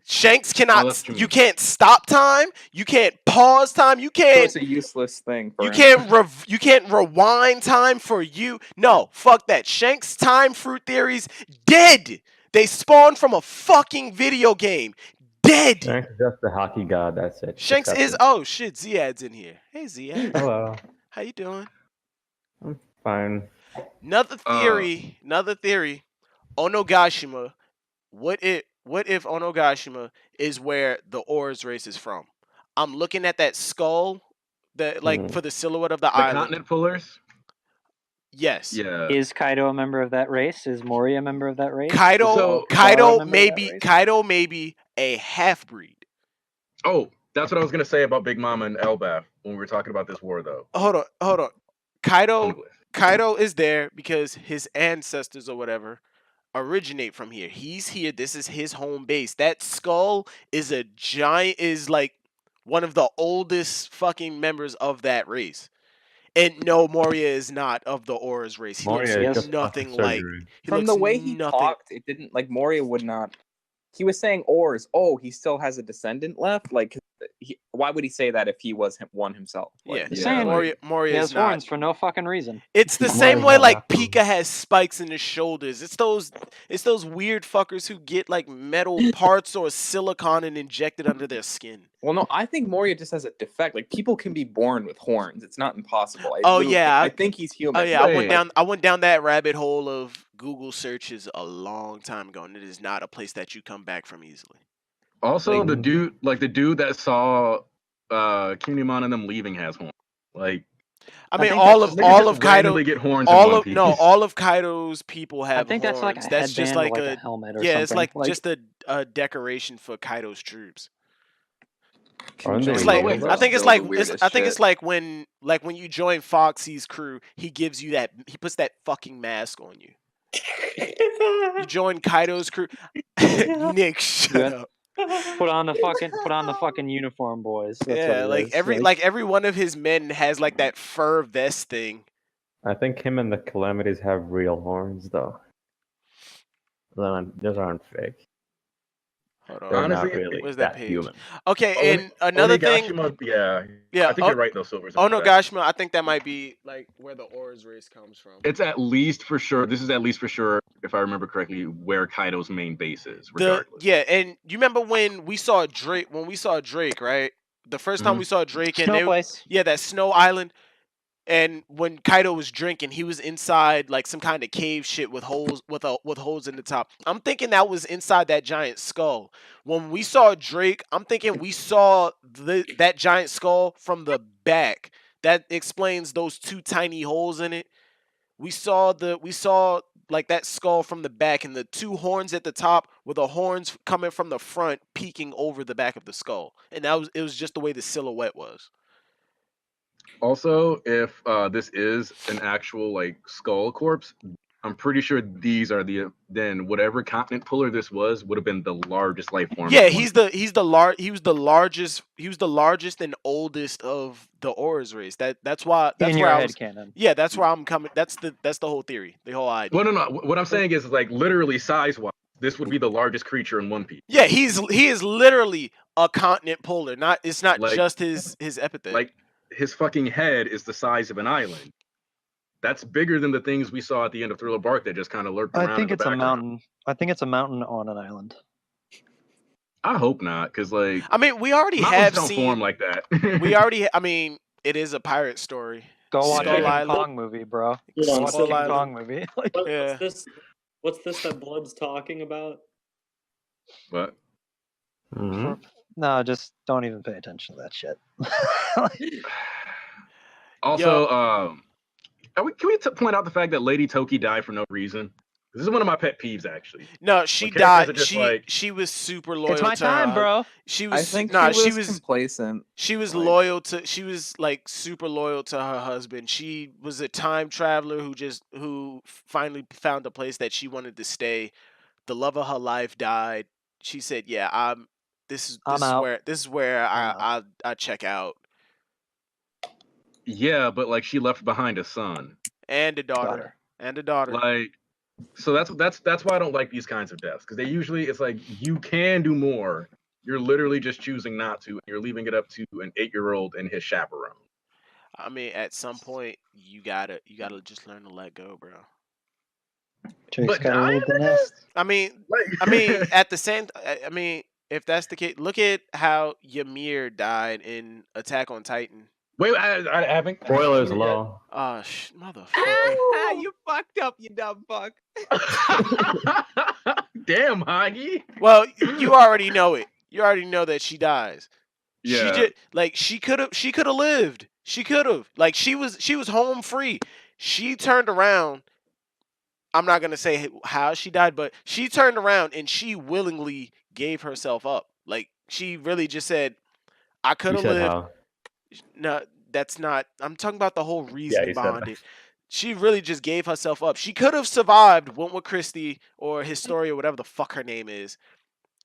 Shanks Oh, cannot. that's true. You can't stop time. You can't pause time. You So can't. it's a useless thing. For You him. can't. You can't rewind time for you. No, fuck that. Shanks' time fruit theories dead. They spawned from a fucking video game. Dead. Shanks is just the hockey god. That's it. Shanks is. Disgusting. Oh shit. Ziad's in here. Hey Ziad. Hello. How you doing? I'm fine. Another theory. Onogashima. What if Onogashima is where the Oars race is from? I'm looking at that skull, for the silhouette of the The island. continent pullers? Yes. Yeah. Is Kaido a member of that race? Is Mori a member of that race? Kaido, So- Kaido Member of may that be race? Kaido may be a half breed. Oh, that's what I was gonna say about Big Mama and Elbaf when we were talking about this war, though. Hold on. Kaido Poneglyph. Kaido is there because his ancestors or whatever originate from here. He's here. This is his home base. That skull is a giant. Is like one of the oldest fucking members of that race. And no, Moria is not of the Aura's race. He Moria looks is just nothing plastic like. surgery. He From looks the way he nothing. talked, it didn't like Moria would not. He was saying oars. Oh, he still has a descendant left. Like, why would he say that if he was one himself? Like, Yeah, The same. Moria He is has not. horns for no fucking reason. It's the Moria's same way not like half breed. Pika has spikes in his shoulders. It's those weird fuckers who get like metal parts or silicon and injected under their skin. Well, no, I think Moria just has a defect. Like, people can be born with horns. It's not impossible. Oh, yeah, I think he's human. Oh yeah, Wait. I went down that rabbit hole of Google searches a long time ago, and it is not a place that you come back from easily. Also, Like- the dude that saw Kinemon and them leaving has horns. Like, I mean, think all that's of just- niggas all just of Kaido, randomly get horns in One Piece. all of Kaido's people have I think that's like a horns. That's just headband like or like a a helmet or yeah, something. it's like just a decoration for Kaido's troops. Aren't they It's Join like the weird? Wizards. I think it's Still like the it's, weirdest I think it's shit. like when you join Foxy's crew, he gives you that he puts that fucking mask on you. You join Kaido's crew. Nick, shut Yeah. up. Put on the fucking uniform, boys. That's what Yeah, it like is. every one of his men has like that fur vest thing. I think him and the Calamities have real horns, though. Those aren't fake. Hold They're on. Honestly, not really where's that that page? human. Okay, and another thing. Onigashima, yeah. Yeah. I think you're right, though, Silvers. Oh no, Gashima, I think that might be like where the Aura's race comes from. It's at least for sure. This is at least for sure, if I remember correctly, where Kaido's main base is. Regardless. And you remember when we saw Drake? When we saw Drake, right? The first time Mhm. we saw Drake, and Snow place. that Snow Island. And when Kaido was drinking, he was inside like some kind of cave shit with holes with holes in the top. I'm thinking that was inside that giant skull. When we saw Drake, I'm thinking we saw that giant skull from the back. That explains those two tiny holes in it. We saw like that skull from the back, and the two horns at the top were the horns coming from the front, peeking over the back of the skull. And it was just the way the silhouette was. Also, if this is an actual like skull corpse, I'm pretty sure these are then whatever continent puller this would have been the largest life form. Yeah, in he was the largest and oldest of the Aurors race. That's why In your head canon. Yeah, that's where I'm coming. That's the whole theory, the whole idea. Well, no. What I'm saying is like literally size wise, this would be the largest creature in One Piece. Yeah, he is literally a continent puller. It's not Like- just his epithet. Like his fucking head is the size of an island. That's bigger than the things we saw at the end of Thriller Bark that just kind of lurked around. I think in the it's a background. mountain. I think it's a mountain on an island. I hope not, because like I mean, we already mountains have don't seen. form like that. I mean, it is a pirate story. Go watch Skull a King Island. Kong movie, bro. Hold Go on, watch Skull a King Island. Kong movie. Yeah. What's this that Blood's talking about? But Mhm. No, just don't even pay attention to that shit. also, can we point out the fact that Lady Toki died for no reason? This is one of my pet peeves, actually. No, she When characters died. are just She was super loyal. It's my to time, her. bro. She I was. think she she was complacent. She was Like- loyal to. She was like super loyal to her husband. She was a time traveler who finally found a place that she wanted to stay. The love of her life died. She said, "Yeah, This I'm is out. where I'm I check out." Yeah, but like she left behind a son. And a daughter. Like, so that's why I don't like these kinds of deaths, because it's like you can do more. You're literally just choosing not to. You're leaving it up to an 8-year-old and his chaperone. I mean, at some point, you gotta just learn to let go, bro. Jake's But gotta dying, leave the nigga? nest. I mean, Like, at the same. I mean, if that's the case, look at how Ymir died in Attack on Titan. wait, I haven't. Spoilers low. Oh, motherfucker! You fucked up, you dumb fuck. Damn, Hagi. Well, you already know it. You already know that she dies. Yeah. She could have lived. She could have. Like she was home free. She turned around. I'm not gonna say how she died, but she turned around and she willingly gave herself up. Like she really just said, "I could You have said lived." how. No, that's not. I'm talking about the whole reason you said behind that. it. She really just gave herself up. She could have survived, went with Christy or Historia, whatever the fuck her name is.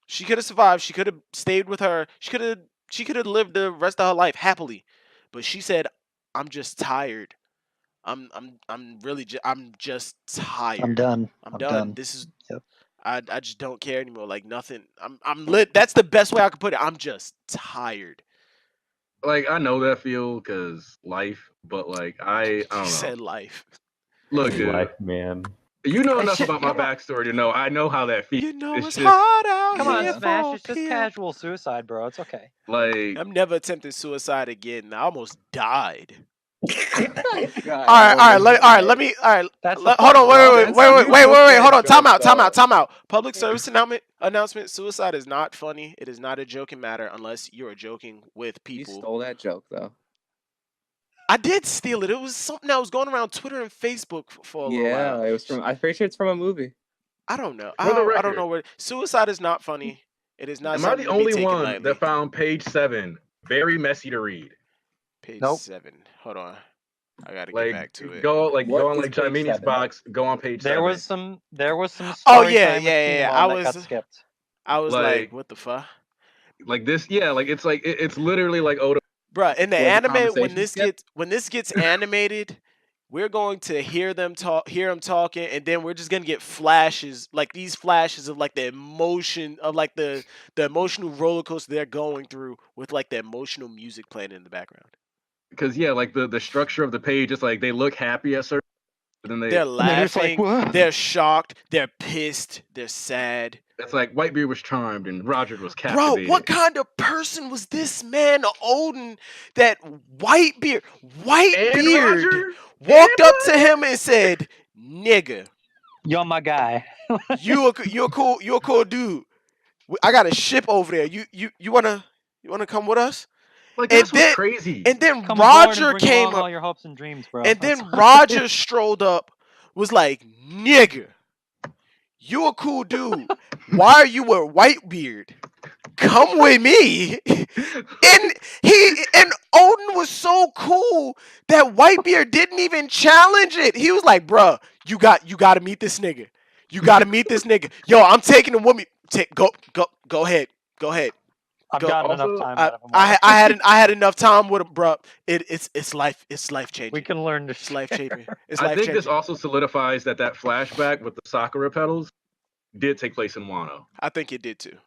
She could have survived. She could have stayed with her. She could have lived the rest of her life happily. But she said, "I'm just tired. I'm just tired. I'm done. I'm done. This is Yep. I just don't care anymore. Like nothing. I'm lit. That's the best way I could put it. I'm just tired." Like I know that feel because life, but like I don't know. She said life. Look, dude, Life, man. you know Hey, enough shit, about my come on. backstory to know I know how that feels. You know It's it's just, hard out Come on, here Smash. for It's just people. casual suicide, bro. It's okay. like I'm never attempting suicide again. I almost died. God, All right. Let me. All right. That's the Hold fun, on. bro. Wait. That's you Hold on. joke, Time out. Public service announcement. Suicide is not funny. It is not a joking matter unless you are joking with You people. stole that joke though. I did steal it. It was something that was going around Twitter and Facebook for a little Yeah, while. it was from. I'm pretty sure it's from a movie. I don't know. For the I don't record. know where. Suicide is not funny. It is not. am I something the to be only taken one lightly. that found page 7 very messy to read? Page Nope. 7. Hold on. I gotta get Like back to it. go What on is like page Jimini's 7? box. Go on page 7. There was some Oh, story yeah, time with yeah. Pokemon I that got was- skipped. I was like, like- what the fuck? like this. Yeah, like it's literally like Oda. Bruh, in the Was the anime, when conversation this gets animated, we're going to hear them talking, and then we're just gonna get flashes, like these flashes of like the emotion of like the emotional roller coaster they're going through with like the emotional music playing in the background. Because yeah, like the structure of the page is like they look happy at certain, but then They're they're just like, laughing, "What?" they're shocked, they're pissed, they're sad. it's like Whitebeard was charmed and Roger was Bro, captivated. what kind of person was this man Odin that Whitebeard And Whitebeard Roger? walked up to him and said, "Nigga, You're my guy. you're a cool dude. I got a ship over there. You wanna come with us?" Like and that's what's then- crazy. And then Come aboard and Roger bring came along up, all your hopes and dreams, bro. and then That's- Roger strolled up, was like, "Nigga, you a cool dude. Why are you with Whitebeard? Come with me." And Odin was so cool that Whitebeard didn't even challenge it. He was like, "Bruh, you got to meet this nigga. You got to meet this nigga. Yo, I'm taking him with me. Go ahead. Go ahead. I've Go. gotten Also, enough time I, out of him. already. I had enough time with him, bro. It's life changing. We can learn to It's life changing. It's I life think changing. this also solidifies that flashback with the Sakura petals did take place in Wano. I think it did too.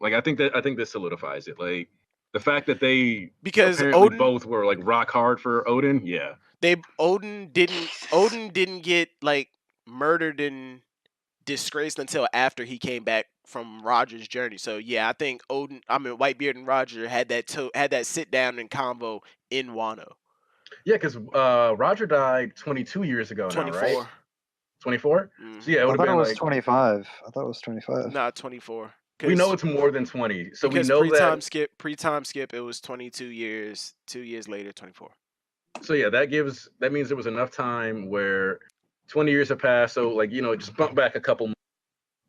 Like I think this solidifies it. Like the fact that they Because apparently Odin, both were like rock hard for Odin. Yeah. Odin didn't get like murdered and disgraced until after he came back from Roger's journey. So yeah, I think Whitebeard and Roger had that sit down and convo in Wano. Yeah, because Roger died 22 years ago now, right? 24. 24? Mm. So yeah, it I would have thought it been was like 25. I thought it was 25. Not 24. we know it's more than 20. So we because know pre-time that skip, it was 22 years. 2 years later, 24. so yeah, that means there was enough time where 20 years have passed. So like, just bump back a couple months.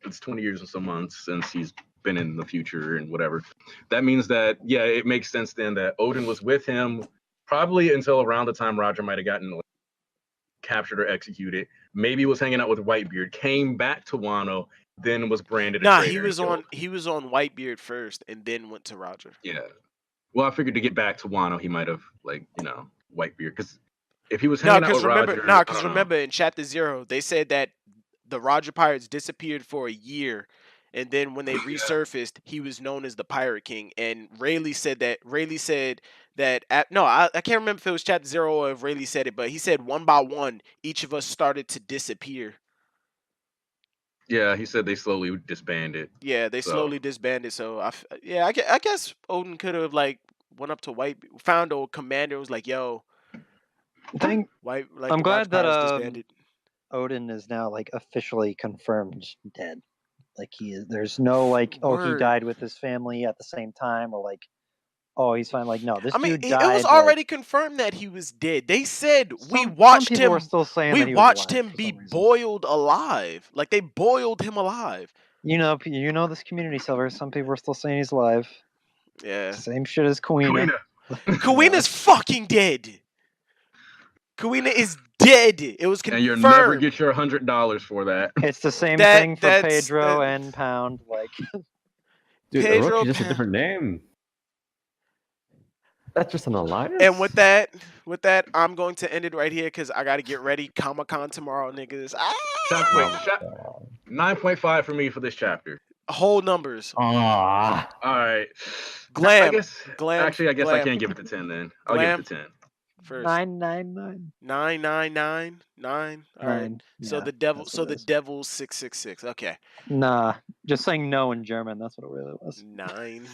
It's 20 years and some months since he's been in the future and whatever. That means that yeah, it makes sense then that Odin was with him probably until around the time Roger might have gotten captured or executed. Maybe was hanging out with Whitebeard, came back to Wano, then was branded a Nah, traitor he and was killed. on Whitebeard first and then went to Roger. Yeah. Well, I figured to get back to Wano, he might have Whitebeard, because if he was hanging out with Roger, I don't know. remember in Chapter 0, they said that the Roger pirates disappeared for a year, and then when they resurfaced, he was known as the Pirate King. And Rayleigh said that. I can't remember if it was Chapter 0 or if Rayleigh said it, but he said one by one, each of us started to disappear. Yeah, he said they slowly disbanded. Yeah, they So- slowly disbanded. So I guess Odin could have like went up to found a commander, was like, "Yo, I think I'm glad that, disbanded." Odin is now like officially confirmed dead. Like there's no like, he Word. died with his family at the same time, or like, oh, he's fine. Like, no, this I mean, dude it died. was already confirmed that he was dead. They said we some watched people him. were still saying We that he was watched alive him for be some reason. boiled alive. Like they boiled him alive. You know this community, Silver. Some people are still saying he's alive. Yeah. Same shit as Kuina. Kuina's fucking dead. Kuina is dead. It was And confirmed. you'll never get your $100 for that. It's the same That- thing for that's- Pedro that- and Pound. Like, Dude, Pedro Orochi's just a Pan- different name. That's just an alliance. And with that, I'm going to end it right here because I got to get ready. Comic-Con tomorrow, niggas. Wait, 9.5 for me for this chapter. Whole numbers. Ah, All right. Glam. I guess. Glam. Actually, I guess I Glam. can't give it to 10 then. I'll Glam. give it to 10. First. 999. 999. All right. So Yeah, the devil. that's So what it the is. devil's 666. Okay. Nah, just saying no in German. That's what it really was. 9.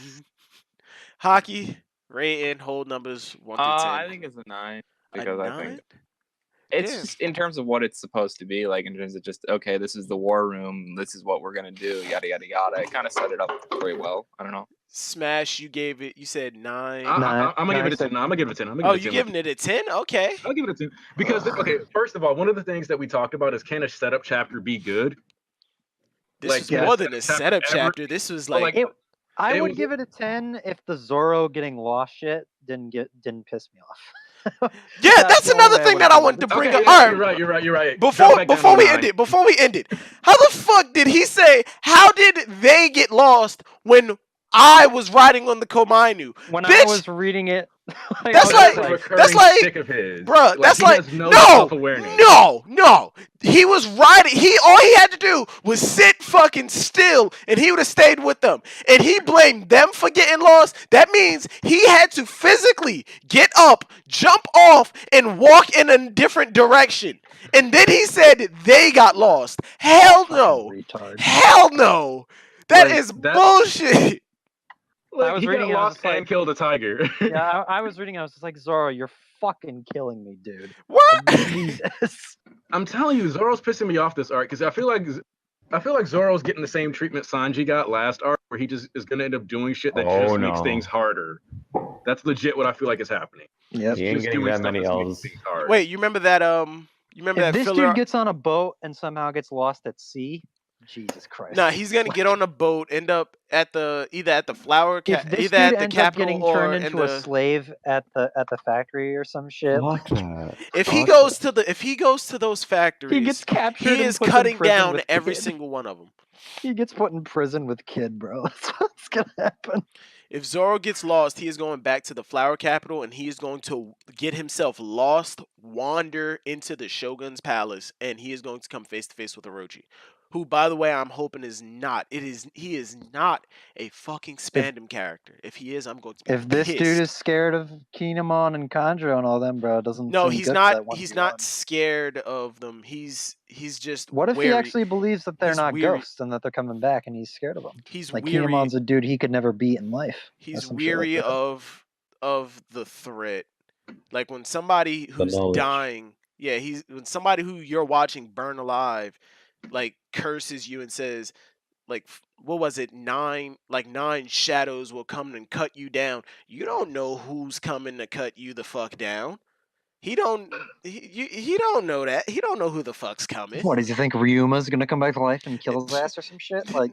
Hockey rating whole numbers 1 through 10. I think it's a 9 A because I 9? think it's Yeah. just in terms of what it's supposed to be, like in terms of just okay, this is the war room, this is what we're gonna do, yada yada yada. It kind of set it up very well. I don't know. Smash. You gave it. You said 9. I'm Nah, gonna give I it a 10. said- No, I'm gonna give it a 10. I'm Oh, gonna you give it a 10. giving it a 10? Okay. I'll give it a 10 because okay, first of all, one of the things that we talked about is can a setup chapter be good? This Like, was yeah, more than a setup setup ever- chapter. This was But, like, I It would was- give it a 10 if the Zoro getting lost shit didn't piss me off. yeah, that's the another only way thing I that I would've wanted to given bring it. up. Okay, All you're right, right. You're right. before Drop back down before to we 9. end it, how the fuck did he say? How did they get lost when I was riding on the Komainu? When I Bitch! was reading it, That's I was like- a like, recurring that's like- stick of his. Bruh, that's he like has no no, self-awareness. no. He was riding. All he had to do was sit fucking still, and he would have stayed with them. And he blamed them for getting lost. That means he had to physically get up, jump off, and walk in a different direction. And then he said they got lost. Hell no. retard. Hell no. That Like, is that- bullshit. Like, I was he reading got it, I was lost just like- and killed a tiger. Yeah, I was reading. I was just like, Zoro, you're fucking killing me, dude. What? Like, Jesus. I'm telling you, Zoro's pissing me off this arc because I feel like Zoro's getting the same treatment Sanji got last arc, where he just is gonna end up doing shit that Oh, just makes no. things harder. That's legit what I feel like is happening. Yep. he ain't Just getting doing that stuff many that's making L's. things hard. Wait, you remember that? You remember If that this filler? dude gets on a boat and somehow gets lost at sea, Jesus Christ. Nah, he's gonna get on a boat, end up at the either at the flower, If this either dude at the ends up capital getting or turned in into a the. slave at the factory or some shit, Fuck that. If he Fuck goes that. to the, if he goes to those he factories, gets captured he and is put in cutting prison down with every Kid. single one of them. He gets put in prison with Kid, bro. That's what's gonna happen. If Zoro gets lost, he is going back to the flower capital, and he is going to get himself lost, wander into the Shogun's palace, and he is going to come face to face with Orochi, who, by the way, I'm hoping is not. He is not a fucking spandom character. If he is, I'm going to be If this dude pissed. is scared of Kinemon and Kanjo and all them, bro, it doesn't No, seem he's good not. for that He's 1v1. not scared of them. He's just What if wary. he actually believes that they're He's not weary. ghosts and that they're coming back and he's scared of them? He's Like weary. Kinemon's a dude he could never beat in life. or He's some shit like weary that. of the threat. Like when somebody who's knowledge. dying, yeah, when somebody who you're watching burn alive, like curses you and says, like, what was it, nine shadows will come and cut you down. You don't know who's coming to cut you the fuck down. He don't know that. He don't know who the fuck's coming. What does he think Ryuma's gonna come back to life and kill his ass or some shit? Like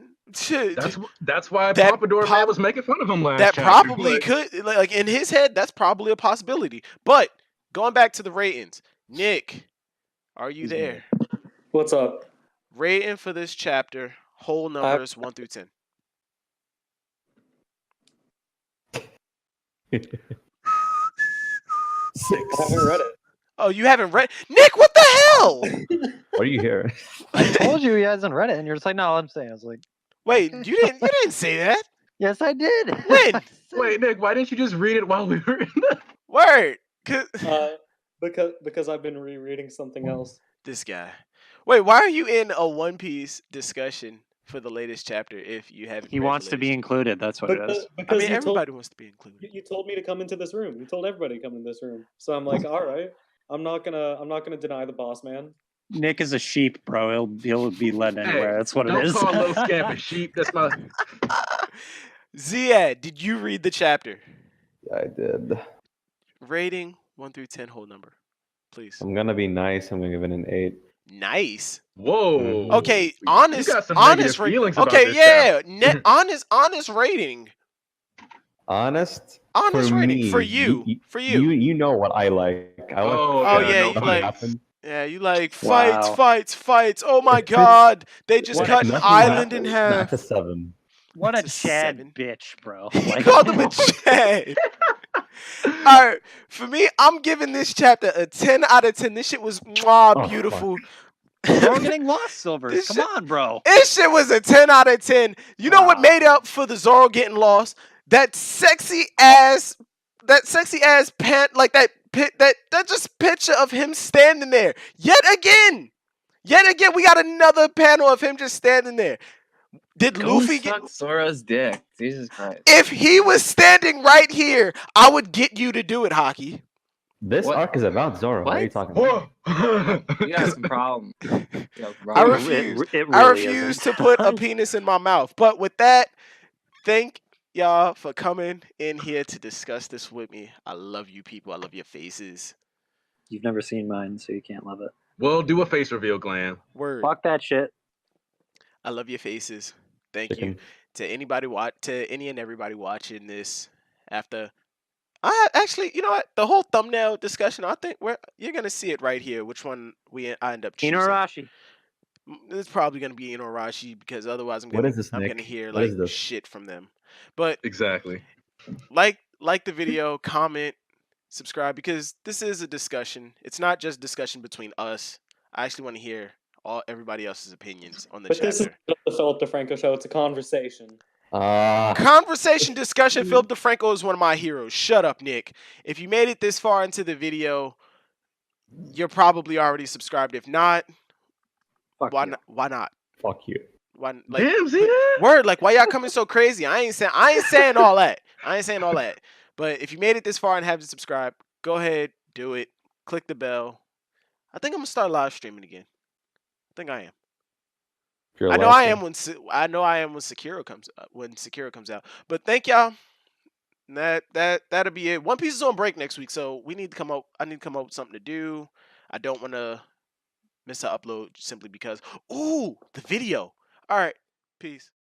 That's why That Pompadour pop- Man was making fun of him last that chapter, probably but- could, like in his head, that's probably a possibility. But going back to the ratings, Nick, are you He's there? What's up? Rating for this chapter, whole numbers 1 through 10. Six. I haven't read it. Oh, you haven't read? Nick, what the hell? What are you here? I told you he hasn't read it, and you're just like, no, I'm saying. I was like, Wait, okay. you didn't say that. Yes, I did. When? I said- Wait, Nick, why didn't you just read it while we were in the... Word. 'Cause- Because I've been rereading something else. This guy. Wait, why are you in a One Piece discussion for the latest chapter if you haven't? He read the wants to be latest included. That's what it is. I Because mean, you everybody wants to be included. you told me to come into this room. You told everybody to come in this room. So I'm like, all right. I'm not gonna deny the boss man. Nick is a sheep, bro. He'll be led anywhere. Hey, That's what it Don't is. call Little Scamp a sheep. That's my... Ziad, did you read the chapter? Yeah, I did. Rating 1 through 10, whole number, please. I'm gonna be nice. I'm gonna give it an 8. Nice. Whoa. Okay, You honest. got some honest negative feelings about Okay, this yeah. chapter. Honest rating. Honest. Honest for rating me, for you. For you. You know what I like. I like. Oh, yeah, you nothing like- happened. Yeah, you like Wow. fights. Oh my If it's- God, they just What- cut an nothing island in happened. half. That's a 7. What a It's a Chad 7. bitch, bro. He Like, called him a Chad. All right, for me, I'm giving this chapter a 10 out of 10. This shit was Oh, beautiful. We're getting lost, Silvers. This Come shit- on, bro. This shit was a 10 out of 10. You know what Wow. made up for the Zoro getting lost? That sexy ass pant, like that just picture of him standing there. Yet again, we got another panel of him just standing there. Did Go Luffy get? suck Sora's dick. Jesus Christ. If he was standing right here, I would get you to do it, Hockey. This What? arc is about Zoro. What are you What? talking about? Whoa. You got some problems. You got some I problems. refuse. It I really refuse isn't. to put a penis in my mouth. But with that, thank y'all for coming in here to discuss this with me. I love you people. I love your faces. You've never seen mine, so you can't love it. Well, do a face reveal, Glam. Word. Fuck that shit. I love your faces. Thank you Chicken. to any and everybody watching this after. Actually, you know what? The whole thumbnail discussion, I think you're gonna see it right here. Which one I end up choosing. Inuarashi. It's probably gonna be Inuarashi because otherwise I'm What gonna is this, I'm Nick? gonna hear What like is this? shit from them. But Exactly. like the video, comment, subscribe because this is a discussion. It's not just discussion between us. I actually want to hear everybody else's opinions on the But this is chapter. not the Philip DeFranco show. It's a conversation. Conversation discussion. Philip DeFranco is one of my heroes. Shut up, Nick. If you made it this far into the video, you're probably already subscribed. If not, Fuck why you. not? Why not? Fuck you. Why? Like, Damn, see that? word. Like, why y'all coming so crazy? I ain't saying all that. I ain't saying all that. But if you made it this far and haven't subscribed, go ahead, do it. Click the bell. I think I'm gonna start live streaming again. I think I am. If you're I know allowed I to. am when Sekiro comes out. But thank y'all. That'll be it. One Piece is on break next week, so I need to come up with something to do. I don't want to miss an upload simply because the video. All right. Peace.